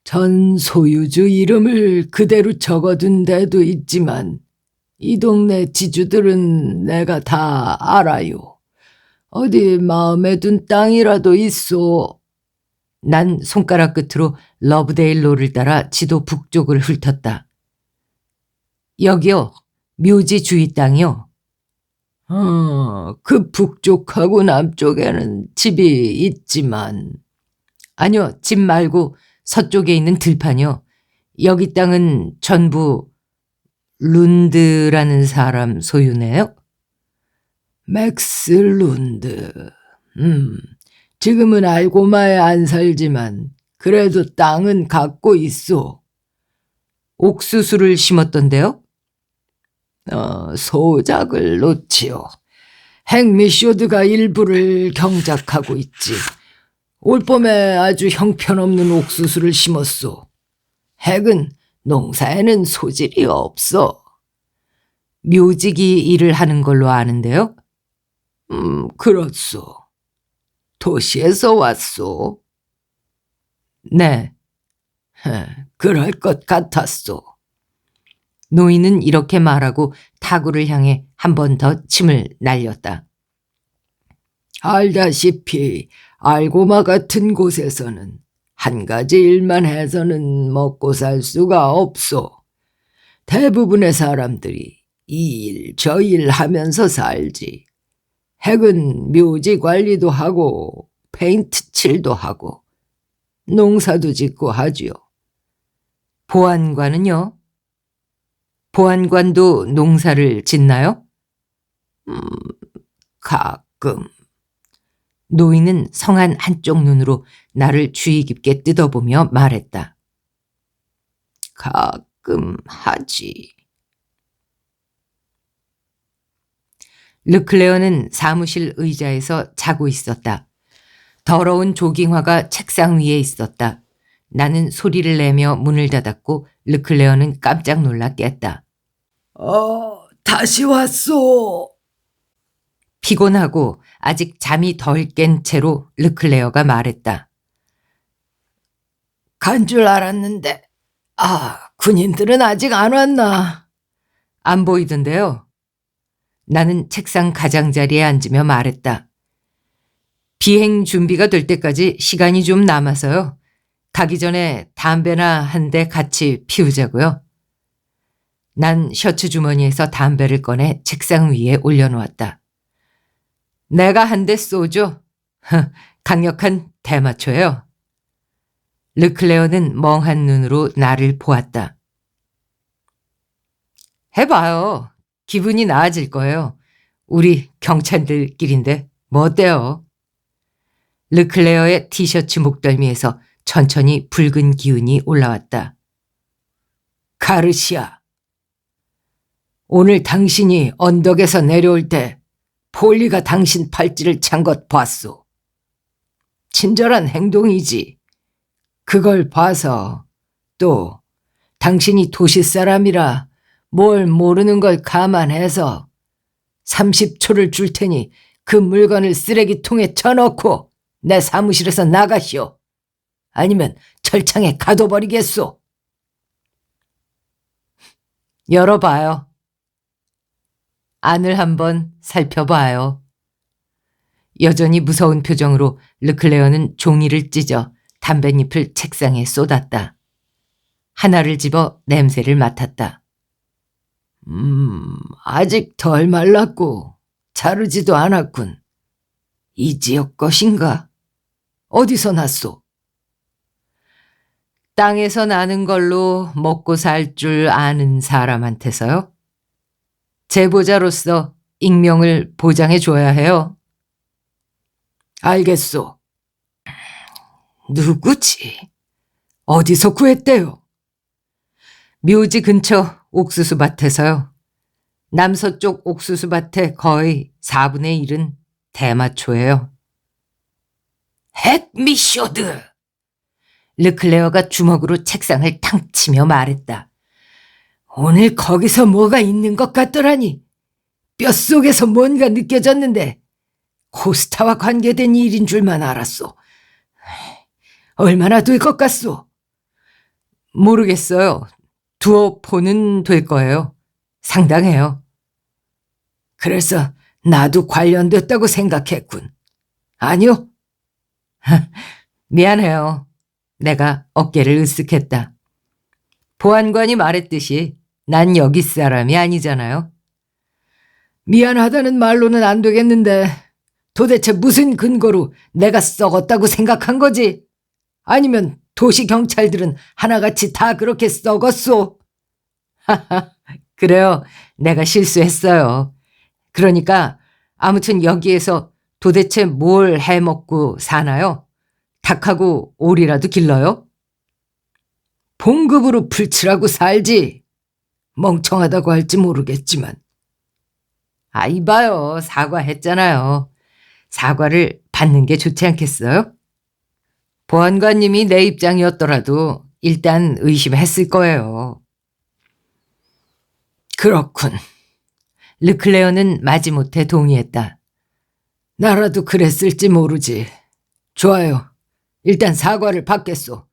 S1: 전 소유주 이름을 그대로 적어둔 데도 있지만 이 동네 지주들은 내가 다 알아요. 어디 마음에 둔 땅이라도 있소. 난 손가락 끝으로 러브데일로를 따라 지도 북쪽을 훑었다. 여기요. 묘지 주위 땅이요. 그 북쪽하고 남쪽에는 집이 있지만. 아니요, 집 말고 서쪽에 있는 들판이요. 여기 땅은 전부 룬드라는 사람 소유네요. 맥스 룬드. 지금은 알고마에 안 살지만 그래도 땅은 갖고 있어. 옥수수를 심었던데요? 소작을 놓지요. 핵미쇼드가 일부를 경작하고 있지. 올봄에 아주 형편없는 옥수수를 심었소. 핵은 농사에는 소질이 없어. 묘직이 일을 하는 걸로 아는데요? 그렇소. 도시에서 왔소. 네, 그럴 것 같았소. 노인은 이렇게 말하고 타구를 향해 한 번 더 침을 날렸다. 알다시피 알고마 같은 곳에서는 한 가지 일만 해서는 먹고 살 수가 없소. 대부분의 사람들이 이 일, 저 일 하면서 살지. 핵은 묘지 관리도 하고 페인트 칠도 하고 농사도 짓고 하지요. 보안관은요? 보안관도 농사를 짓나요? 가끔. 노인은 성한 한쪽 눈으로 나를 주의 깊게 뜯어보며 말했다. 가끔 하지. 르클레어는 사무실 의자에서 자고 있었다. 더러운 조깅화가 책상 위에 있었다. 나는 소리를 내며 문을 닫았고 르클레어는 깜짝 놀라 깼다. 다시 왔소. 피곤하고 아직 잠이 덜 깬 채로 르클레어가 말했다. 간 줄 알았는데 군인들은 아직 안 왔나? 안 보이던데요. 나는 책상 가장자리에 앉으며 말했다. 비행 준비가 될 때까지 시간이 좀 남아서요. 가기 전에 담배나 한 대 같이 피우자고요. 난 셔츠 주머니에서 담배를 꺼내 책상 위에 올려놓았다. 내가 한 대 쏘죠. 강력한 대마초예요. 르클레어는 멍한 눈으로 나를 보았다. 해봐요. 기분이 나아질 거예요. 우리 경찰들끼리인데 뭐 어때요? 르클레어의 티셔츠 목덜미에서 천천히 붉은 기운이 올라왔다. 가르시아, 오늘 당신이 언덕에서 내려올 때 폴리가 당신 팔찌를 찬 것 봤소. 친절한 행동이지. 그걸 봐서 또 당신이 도시 사람이라 뭘 모르는 걸 감안해서 30초를 줄 테니 그 물건을 쓰레기통에 쳐넣고 내 사무실에서 나가시오. 아니면 철창에 가둬버리겠소. 열어봐요. 안을 한번 살펴봐요. 여전히 무서운 표정으로 르클레어는 종이를 찢어 담뱃잎을 책상에 쏟았다. 하나를 집어 냄새를 맡았다. 아직 덜 말랐고 자르지도 않았군. 이 지역 것인가? 어디서 났소? 땅에서 나는 걸로 먹고 살 줄 아는 사람한테서요. 제보자로서 익명을 보장해 줘야 해요. 알겠소. 누구지? 어디서 구했대요? 묘지 근처 옥수수밭에서요. 남서쪽 옥수수밭의 거의 4분의 1은 대마초예요. 핵미쇼드! 르클레어가 주먹으로 책상을 탕 치며 말했다. 오늘 거기서 뭐가 있는 것 같더라니. 뼛속에서 뭔가 느껴졌는데 코스타와 관계된 일인 줄만 알았소. 얼마나 될 것 같소? 모르겠어요. 두어 폰은 될 거예요. 상당해요. 그래서 나도 관련됐다고 생각했군. 아니요? 미안해요. 내가 어깨를 으쓱했다. 보안관이 말했듯이 난 여기 사람이 아니잖아요. 미안하다는 말로는 안 되겠는데 도대체 무슨 근거로 내가 썩었다고 생각한 거지? 아니면 도시 경찰들은 하나같이 다 그렇게 썩었소? 그래요. 내가 실수했어요. 그러니까 아무튼 여기에서 도대체 뭘 해먹고 사나요? 닭하고 오리라도 길러요? 봉급으로 풀칠하고 살지. 멍청하다고 할지 모르겠지만. 이봐요. 사과했잖아요. 사과를 받는 게 좋지 않겠어요? 보안관님이 내 입장이었더라도 일단 의심했을 거예요. 그렇군. 르클레어는 마지못해 동의했다. 나라도 그랬을지 모르지. 좋아요. 일단 사과를 받겠소.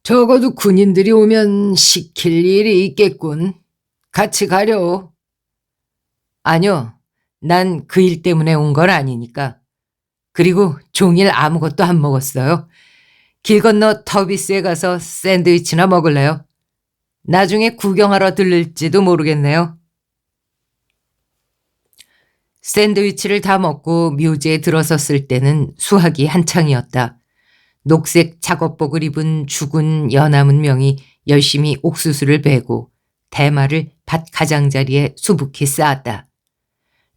S1: 적어도 군인들이 오면 시킬 일이 있겠군. 같이 가려. 아니요. 난 그 일 때문에 온 건 아니니까. 그리고 종일 아무것도 안 먹었어요. 길 건너 터비스에 가서 샌드위치나 먹을래요? 나중에 구경하러 들를지도 모르겠네요. 샌드위치를 다 먹고 묘지에 들어섰을 때는 수학이 한창이었다. 녹색 작업복을 입은 죽은 연암은 명이 열심히 옥수수를 베고 대마를 밭 가장자리에 수북히 쌓았다.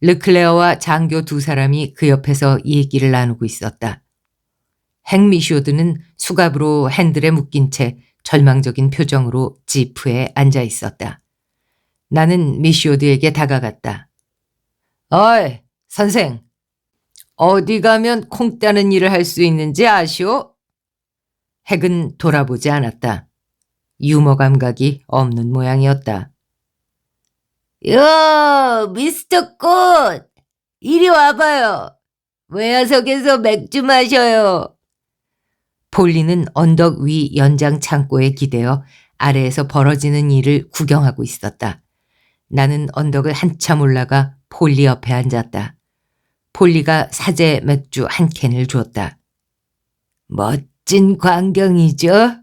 S1: 르클레어와 장교 두 사람이 그 옆에서 얘기를 나누고 있었다. 행 미쇼드는 수갑으로 핸들에 묶인 채 절망적인 표정으로 지프에 앉아 있었다. 나는 미쇼드에게 다가갔다. 어이, 선생. 어디 가면 콩 따는 일을 할 수 있는지 아시오? 핵은 돌아보지 않았다. 유머 감각이 없는 모양이었다. 미스터 꽃! 이리 와봐요. 외야석에서 맥주 마셔요. 폴리는 언덕 위 연장 창고에 기대어 아래에서 벌어지는 일을 구경하고 있었다. 나는 언덕을 한참 올라가 폴리 옆에 앉았다. 폴리가 사제 맥주 한 캔을 줬다. 멋진 광경이죠?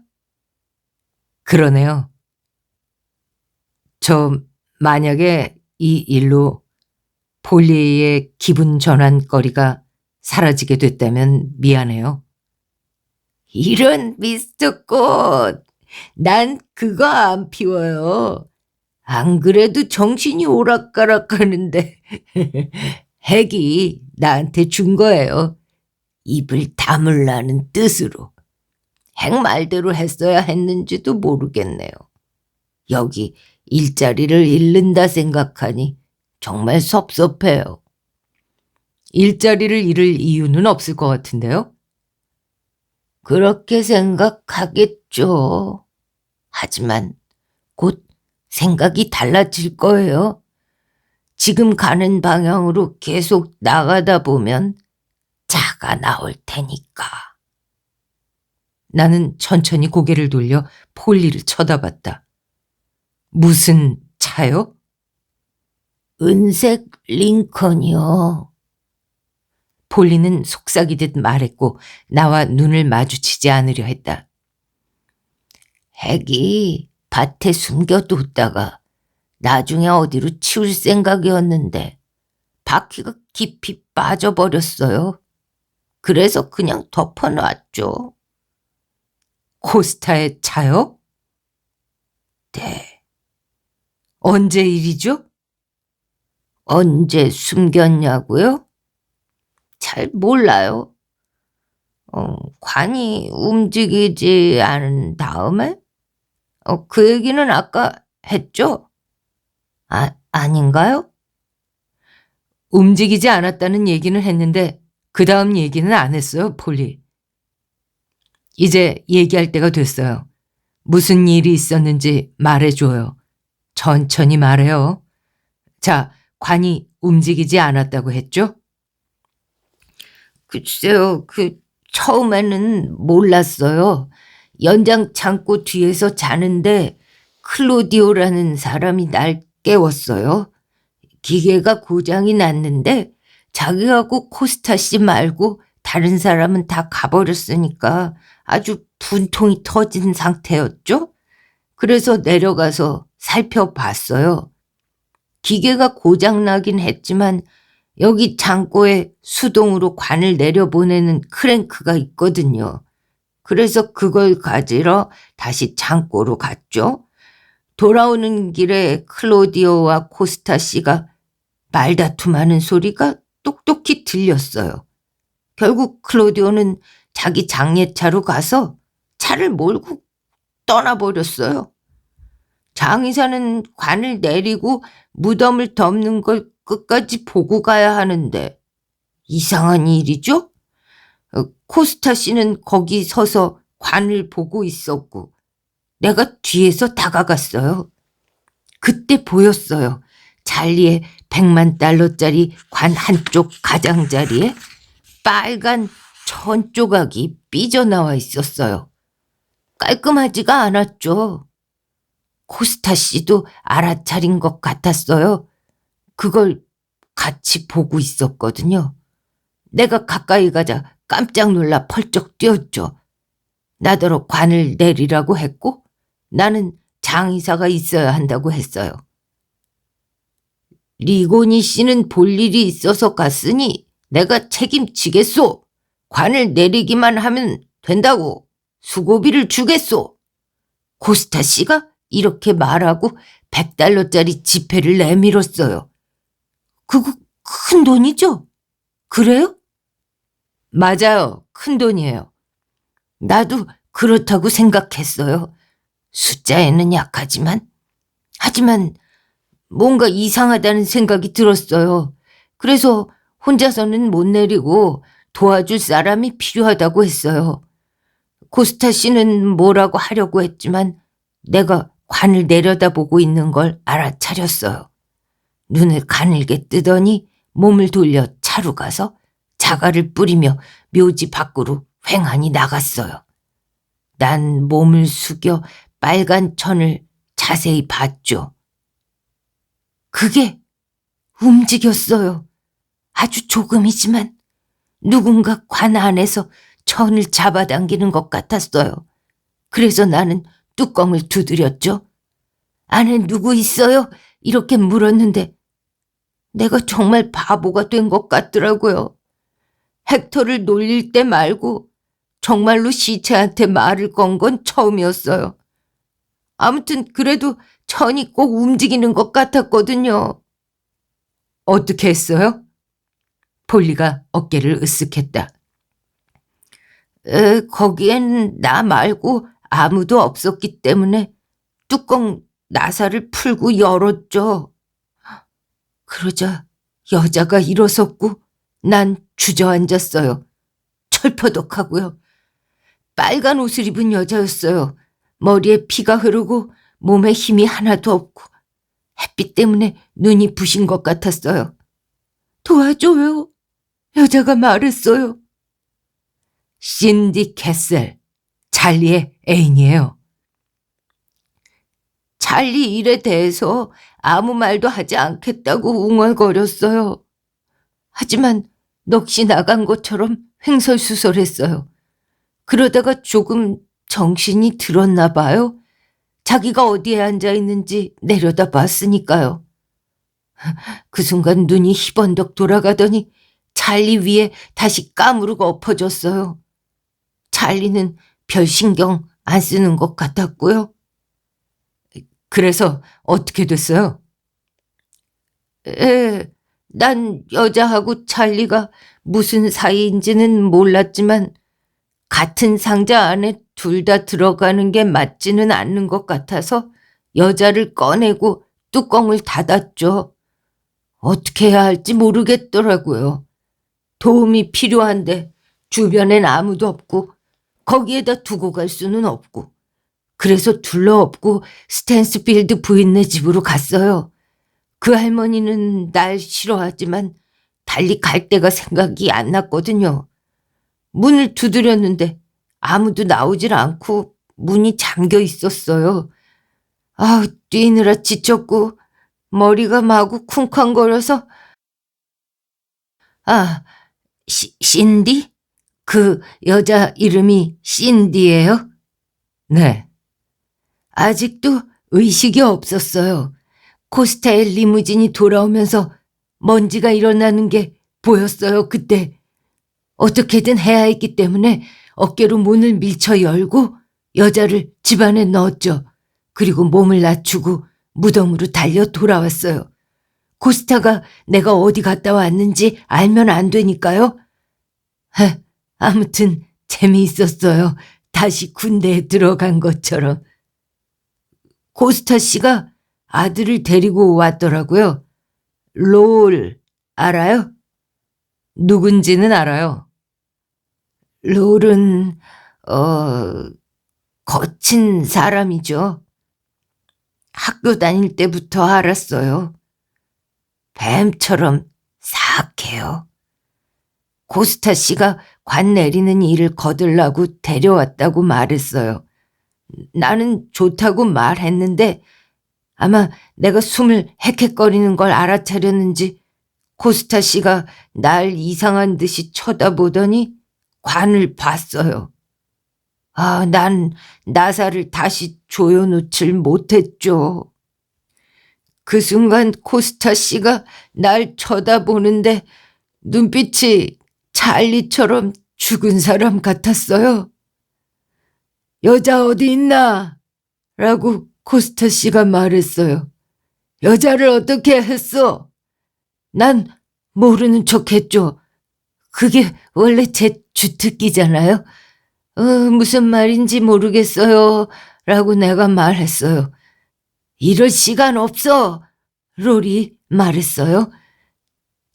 S1: 그러네요. 만약에 이 일로 폴리의 기분 전환거리가 사라지게 됐다면 미안해요. 이런 미스터 꽃, 난 그거 안 피워요. 안 그래도 정신이 오락가락하는데 핵이 나한테 준 거예요. 입을 다물라는 뜻으로. 핵 말대로 했어야 했는지도 모르겠네요. 여기 일자리를 잃는다 생각하니 정말 섭섭해요. 일자리를 잃을 이유는 없을 것 같은데요? 그렇게 생각하겠죠. 하지만 곧 생각이 달라질 거예요. 지금 가는 방향으로 계속 나가다 보면 차가 나올 테니까. 나는 천천히 고개를 돌려 폴리를 쳐다봤다. 무슨 차요? 은색 링컨이요. 폴리는 속삭이듯 말했고 나와 눈을 마주치지 않으려 했다. 핵이 밭에 숨겨뒀다가 나중에 어디로 치울 생각이었는데 바퀴가 깊이 빠져버렸어요. 그래서 그냥 덮어놨죠. 코스타의 차요? 네. 언제 일이죠? 언제 숨겼냐고요? 잘 몰라요. 관이 움직이지 않은 다음에? 그 얘기는 아까 했죠? 아닌가요? 움직이지 않았다는 얘기는 했는데 그 다음 얘기는 안 했어요, 폴리. 이제 얘기할 때가 됐어요. 무슨 일이 있었는지 말해줘요. 천천히 말해요. 자, 관이 움직이지 않았다고 했죠? 글쎄요, 처음에는 몰랐어요. 연장 창고 뒤에서 자는데 클로디오라는 사람이 날 깨웠어요. 기계가 고장이 났는데 자기하고 코스타 씨 말고 다른 사람은 다 가버렸으니까 아주 분통이 터진 상태였죠. 그래서 내려가서 살펴봤어요.
S2: 기계가 고장나긴 했지만 여기 창고에 수동으로 관을 내려보내는 크랭크가 있거든요. 그래서 그걸 가지러 다시 창고로 갔죠. 돌아오는 길에 클로디오와 코스타 씨가 말다툼하는 소리가 똑똑히 들렸어요. 결국 클로디오는 자기 장례차로 가서 차를 몰고 떠나버렸어요. 장의사는 관을 내리고 무덤을 덮는 걸 끝까지 보고 가야 하는데 이상한 일이죠? 코스타 씨는 거기 서서 관을 보고 있었고 내가 뒤에서 다가갔어요. 그때 보였어요. 찰리의 $1,000,000짜리 관 한쪽 가장자리에 빨간 천 조각이 삐져나와 있었어요. 깔끔하지가 않았죠. 코스타 씨도 알아차린 것 같았어요. 그걸 같이 보고 있었거든요. 내가 가까이 가자 깜짝 놀라 펄쩍 뛰었죠. 나더러 관을 내리라고 했고 나는 장의사가 있어야 한다고 했어요. 리고니 씨는 볼 일이 있어서 갔으니 내가 책임지겠소. 관을 내리기만 하면 된다고. 수고비를 주겠소. 코스타 씨가 이렇게 말하고 $100짜리 지폐를 내밀었어요. 그거 큰 돈이죠? 그래요? 맞아요. 큰 돈이에요. 나도 그렇다고 생각했어요. 숫자에는 약하지만. 하지만 뭔가 이상하다는 생각이 들었어요. 그래서 혼자서는 못 내리고 도와줄 사람이 필요하다고 했어요. 코스타 씨는 뭐라고 하려고 했지만 내가 관을 내려다보고 있는 걸 알아차렸어요. 눈을 가늘게 뜨더니 몸을 돌려 차로 가서 자갈을 뿌리며 묘지 밖으로 횡하니 나갔어요. 난 몸을 숙여 빨간 천을 자세히 봤죠. 그게 움직였어요. 아주 조금이지만 누군가 관 안에서 천을 잡아당기는 것 같았어요. 그래서 나는 뚜껑을 두드렸죠. 안에 누구 있어요? 이렇게 물었는데 내가 정말 바보가 된 것 같더라고요. 헥터를 놀릴 때 말고 정말로 시체한테 말을 건 건 처음이었어요. 아무튼 그래도 천이 꼭 움직이는 것 같았거든요. 어떻게 했어요? 폴리가 어깨를 으쓱했다. 거기엔 나 말고 아무도 없었기 때문에 뚜껑 나사를 풀고 열었죠. 그러자 여자가 일어섰고 난 주저앉았어요. 철퍼덕하고요. 빨간 옷을 입은 여자였어요. 머리에 피가 흐르고 몸에 힘이 하나도 없고 햇빛 때문에 눈이 부신 것 같았어요. 도와줘요. 여자가 말했어요. 신디 캐슬, 찰리의 애인이에요. 찰리 일에 대해서 아무 말도 하지 않겠다고 웅얼거렸어요. 하지만 넋이 나간 것처럼 횡설수설했어요. 그러다가 조금 정신이 들었나 봐요. 자기가 어디에 앉아 있는지 내려다 봤으니까요. 그 순간 눈이 희번덕 돌아가더니 찰리 위에 다시 까무르고 엎어졌어요. 찰리는 별 신경 안 쓰는 것 같았고요. 그래서 어떻게 됐어요? 난 여자하고 찰리가 무슨 사이인지는 몰랐지만 같은 상자 안에 둘 다 들어가는 게 맞지는 않는 것 같아서 여자를 꺼내고 뚜껑을 닫았죠. 어떻게 해야 할지 모르겠더라고요. 도움이 필요한데 주변엔 아무도 없고 거기에다 두고 갈 수는 없고 그래서 둘러엎고 스탠스필드 부인네 집으로 갔어요. 그 할머니는 날 싫어하지만 달리 갈 데가 생각이 안 났거든요. 문을 두드렸는데 아무도 나오질 않고 문이 잠겨 있었어요. 뛰느라 지쳤고 머리가 마구 쿵쾅거려서 신디? 그 여자 이름이 신디예요? 네. 아직도 의식이 없었어요. 코스타의 리무진이 돌아오면서 먼지가 일어나는 게 보였어요, 그때. 어떻게든 해야 했기 때문에 어깨로 문을 밀쳐 열고 여자를 집 안에 넣었죠. 그리고 몸을 낮추고 무덤으로 달려 돌아왔어요. 코스타가 내가 어디 갔다 왔는지 알면 안 되니까요. 아무튼 재미있었어요. 다시 군대에 들어간 것처럼. 코스타 씨가 아들을 데리고 왔더라고요. 롤 알아요?
S1: 누군지는 알아요.
S2: 롤은 거친 사람이죠. 학교 다닐 때부터 알았어요. 뱀처럼 사악해요. 코스타 씨가 관 내리는 일을 거들라고 데려왔다고 말했어요. 나는 좋다고 말했는데 아마 내가 숨을 헥헥거리는 걸 알아차렸는지 코스타 씨가 날 이상한 듯이 쳐다보더니 관을 봤어요. 난 나사를 다시 조여놓질 못했죠. 그 순간 코스타 씨가 날 쳐다보는데 눈빛이 찰리처럼 죽은 사람 같았어요. 여자 어디 있나? 라고 코스타 씨가 말했어요. 여자를 어떻게 했어? 난 모르는 척 했죠. 그게 원래 제 주특기잖아요. 무슨 말인지 모르겠어요. 라고 내가 말했어요. 이럴 시간 없어. 롤이 말했어요.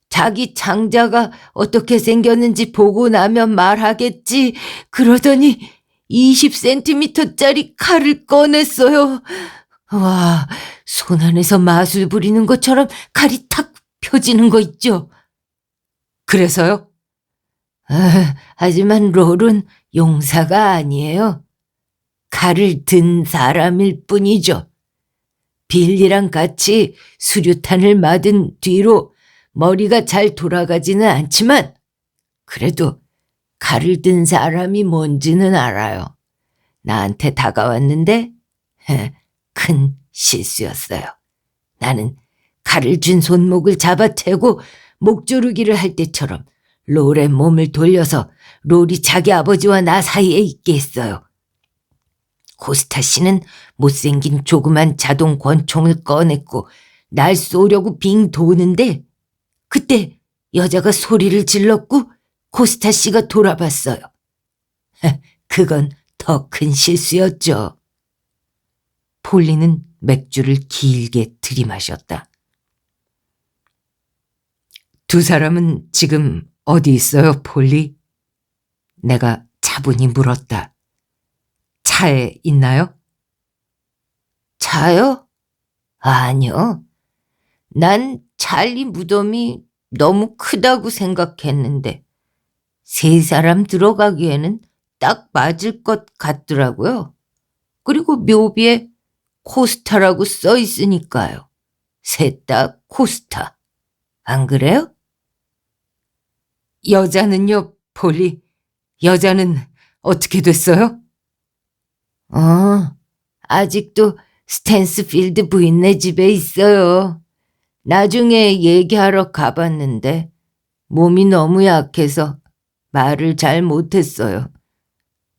S2: 자기 장자가 어떻게 생겼는지 보고 나면 말하겠지. 그러더니 20cm짜리 칼을 꺼냈어요. 와, 손 안에서 마술 부리는 것처럼 칼이 탁 펴지는 거 있죠.
S1: 그래서요?
S2: 하지만 롤은 용사가 아니에요. 칼을 든 사람일 뿐이죠. 빌리랑 같이 수류탄을 맞은 뒤로 머리가 잘 돌아가지는 않지만 그래도 칼을 든 사람이 뭔지는 알아요. 나한테 다가왔는데 큰 실수였어요. 나는 칼을 쥔 손목을 잡아채고 목조르기를 할 때처럼 롤의 몸을 돌려서 롤이 자기 아버지와 나 사이에 있게 했어요. 코스타 씨는 못생긴 조그만 자동 권총을 꺼냈고 날 쏘려고 빙 도는데 그때 여자가 소리를 질렀고 코스타 씨가 돌아봤어요. 그건 더 큰 실수였죠.
S1: 폴리는 맥주를 길게 들이마셨다. 두 사람은 지금 어디 있어요, 폴리? 내가 차분히 물었다. 차에 있나요?
S2: 차요? 아니요. 난 찰리 무덤이 너무 크다고 생각했는데 세 사람 들어가기에는 딱 맞을 것 같더라고요. 그리고 묘비에 코스타라고 써 있으니까요. 셋 다 코스타. 안 그래요?
S1: 여자는요, 폴리? 여자는 어떻게 됐어요?
S2: 아직도 스탠스필드 부인네 집에 있어요. 나중에 얘기하러 가봤는데 몸이 너무 약해서 말을 잘 못했어요.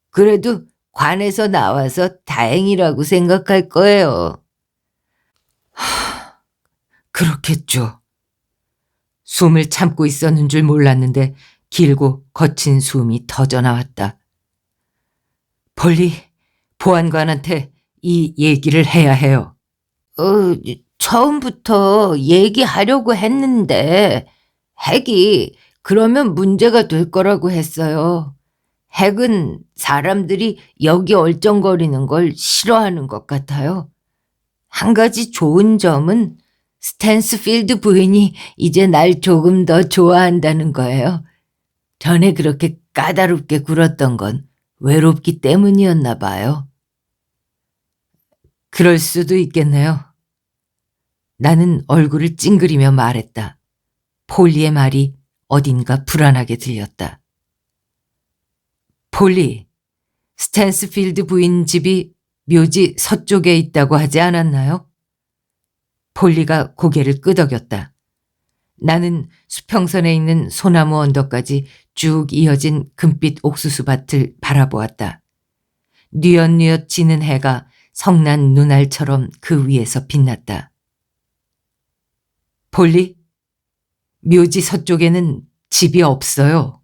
S2: 그래도 관에서 나와서 다행이라고 생각할 거예요.
S1: 그렇겠죠. 숨을 참고 있었는 줄 몰랐는데 길고 거친 숨이 터져나왔다. 폴리, 보안관한테 이 얘기를 해야 해요.
S2: 처음부터 얘기하려고 했는데 핵이 그러면 문제가 될 거라고 했어요. 핵은 사람들이 여기 얼쩡거리는 걸 싫어하는 것 같아요. 한 가지 좋은 점은 스탠스필드 부인이 이제 날 조금 더 좋아한다는 거예요. 전에 그렇게 까다롭게 굴었던 건 외롭기 때문이었나 봐요.
S1: 그럴 수도 있겠네요. 나는 얼굴을 찡그리며 말했다. 폴리의 말이 어딘가 불안하게 들렸다. 폴리, 스탠스필드 부인 집이 묘지 서쪽에 있다고 하지 않았나요?
S2: 폴리가 고개를 끄덕였다. 나는 수평선에 있는 소나무 언덕까지 쭉 이어진 금빛 옥수수밭을 바라보았다. 뉘엿뉘엿 지는 해가 성난 눈알처럼 그 위에서 빛났다. 폴리, 묘지 서쪽에는 집이 없어요.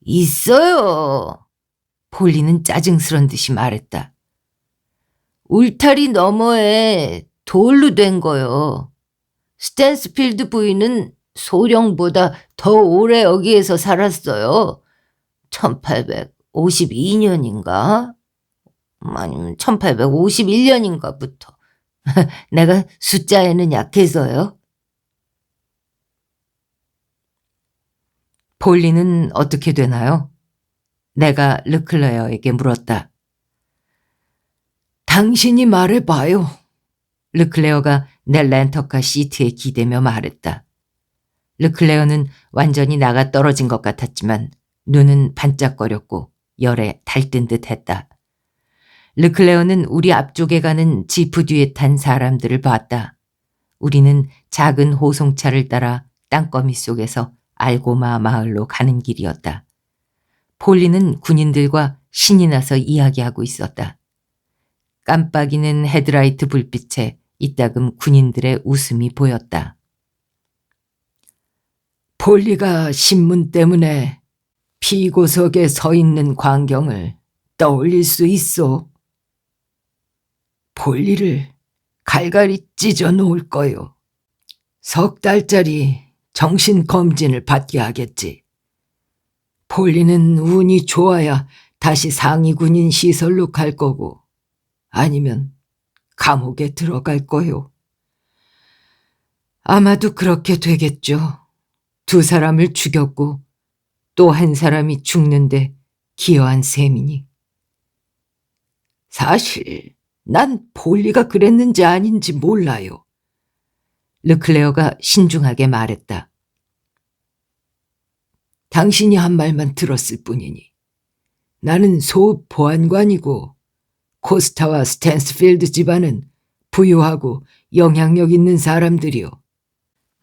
S2: 있어요. 폴리는 짜증스런 듯이 말했다. 울타리 너머에 돌로 된 거요. 스탠스필드 부인은 소령보다 더 오래 여기에서 살았어요. 1852년인가? 아니면 1851년인가부터. 내가 숫자에는 약해서요. 폴리는 어떻게 되나요? 내가 르클레어에게 물었다. 당신이 말해봐요. 르클레어가 내 렌터카 시트에 기대며 말했다. 르클레어는 완전히 나가 떨어진 것 같았지만 눈은 반짝거렸고 열에 달뜬 듯했다. 르클레어는 우리 앞쪽에 가는 지프 뒤에 탄 사람들을 봤다. 우리는 작은 호송차를 따라 땅거미 속에서 알고마 마을로 가는 길이었다. 폴리는 군인들과 신이 나서 이야기하고 있었다. 깜빡이는 헤드라이트 불빛에 이따금 군인들의 웃음이 보였다. 폴리가 신문 때문에 피고석에 서 있는 광경을 떠올릴 수 있어. 폴리를 갈갈이 찢어 놓을 거요. 3달짜리 정신검진을 받게 하겠지. 폴리는 운이 좋아야 다시 상위군인 시설로 갈 거고 아니면 감옥에 들어갈 거요. 아마도 그렇게 되겠죠. 2사람을 죽였고 또 한 사람이 죽는데 기여한 셈이니. 사실 난 폴리가 그랬는지 아닌지 몰라요. 르클레어가 신중하게 말했다. 당신이 한 말만 들었을 뿐이니. 나는 소읍 보안관이고 코스타와 스탠스필드 집안은 부유하고 영향력 있는 사람들이요.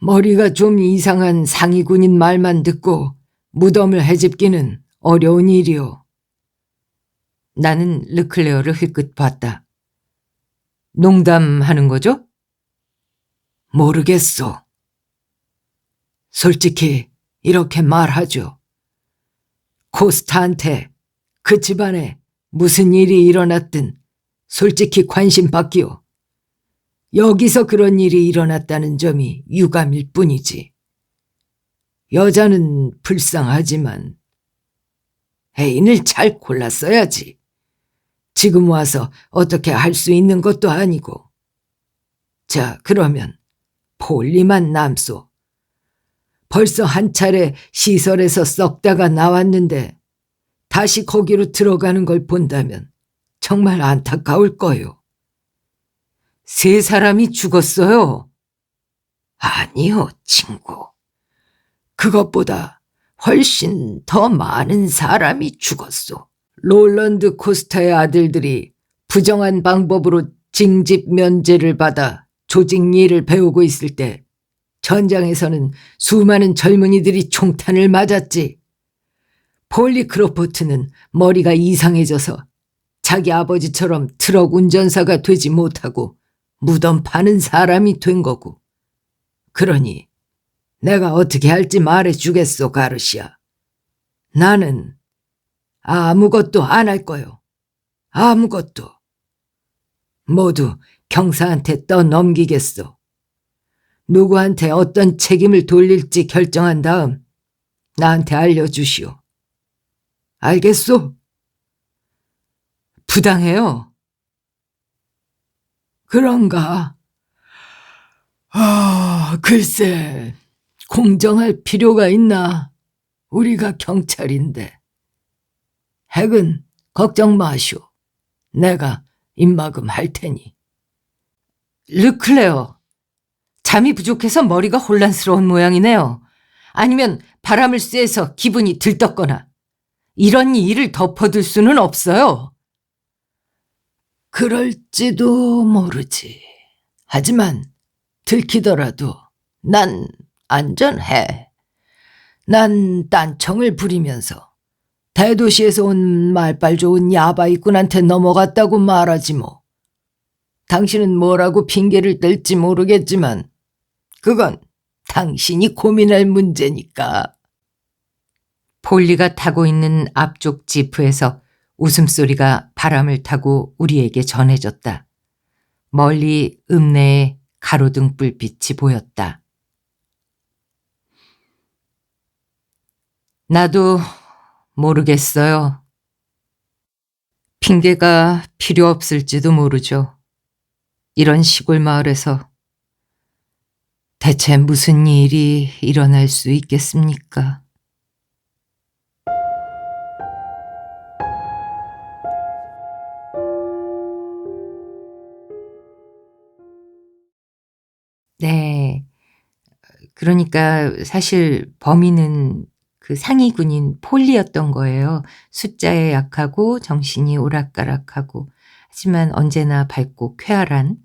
S2: 머리가 좀 이상한 상위군인 말만 듣고 무덤을 헤집기는 어려운 일이요. 나는 르클레어를 흘끗 봤다. 농담하는 거죠? 모르겠소. 솔직히 이렇게 말하죠. 코스타한테 그 집안에 무슨 일이 일어났든 솔직히 관심 받기요. 여기서 그런 일이 일어났다는 점이 유감일 뿐이지. 여자는 불쌍하지만 애인을 잘 골랐어야지. 지금 와서 어떻게 할 수 있는 것도 아니고. 자, 그러면 폴리만 남소. 벌써 한 차례 시설에서 썩다가 나왔는데 다시 거기로 들어가는 걸 본다면 정말 안타까울 거요. 3사람이 죽었어요. 아니요, 친구. 그것보다 훨씬 더 많은 사람이 죽었소. 롤런드 코스타의 아들들이 부정한 방법으로 징집 면제를 받아 조직 일을 배우고 있을 때 전장에서는 수많은 젊은이들이 총탄을 맞았지. 폴리 크로포트는 머리가 이상해져서 자기 아버지처럼 트럭 운전사가 되지 못하고 무덤 파는 사람이 된 거고. 그러니 내가 어떻게 할지 말해주겠소, 가르시아. 나는 아무것도 안 할 거요. 아무것도. 모두 경사한테 떠넘기겠소. 누구한테 어떤 책임을 돌릴지 결정한 다음 나한테 알려주시오. 알겠소? 부당해요. 그런가? 글쎄, 공정할 필요가 있나? 우리가 경찰인데. 핵은 걱정 마시오. 내가 입막음 할 테니. 르클레어, 잠이 부족해서 머리가 혼란스러운 모양이네요. 아니면 바람을 쐬서 기분이 들떴거나. 이런 일을 덮어둘 수는 없어요. 그럴지도 모르지.
S1: 하지만 들키더라도 난 안전해. 난 딴청을 부리면서 대도시에서 온 말빨 좋은 야바이꾼한테 넘어갔다고 말하지 뭐. 당신은 뭐라고 핑계를 댈지 모르겠지만 그건 당신이 고민할 문제니까. 폴리가 타고 있는 앞쪽 지프에서 웃음소리가 바람을 타고 우리에게 전해졌다. 멀리 읍내에 가로등 불빛이 보였다. 나도 모르겠어요. 핑계가 필요 없을지도 모르죠. 이런 시골 마을에서 대체 무슨 일이 일어날 수 있겠습니까? 네. 그러니까 사실 범인은 그 상위 군인 폴리였던 거예요. 숫자에 약하고 정신이 오락가락하고 하지만 언제나 밝고 쾌활한.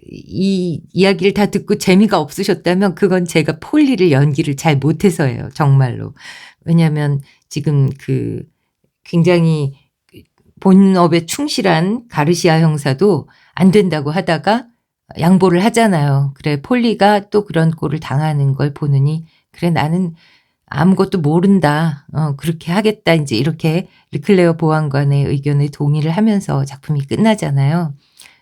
S1: 이 이야기를 다 듣고 재미가 없으셨다면 그건 제가 폴리를 연기를 잘 못해서예요. 정말로. 왜냐하면 지금 그 굉장히 본업에 충실한 가르시아 형사도 안 된다고 하다가 양보를 하잖아요. 그래 폴리가 또 그런 꼴을 당하는 걸 보느니 그래 나는 아무것도 모른다. 그렇게 하겠다. 이제 이렇게 르클레어 보안관의 의견에 동의를 하면서 작품이 끝나잖아요.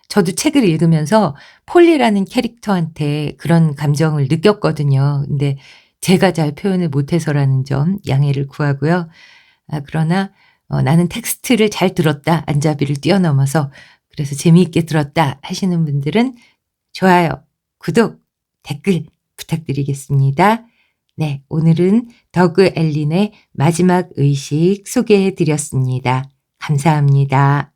S1: 저도 책을 읽으면서 폴리라는 캐릭터한테 그런 감정을 느꼈거든요. 근데 제가 잘 표현을 못해서라는 점 양해를 구하고요. 그러나 나는 텍스트를 잘 들었다. 안잡이를 뛰어넘어서 그래서 재미있게 들었다 하시는 분들은 좋아요, 구독, 댓글 부탁드리겠습니다. 네, 오늘은 더그 앨린의 마지막 의식 소개해 드렸습니다. 감사합니다.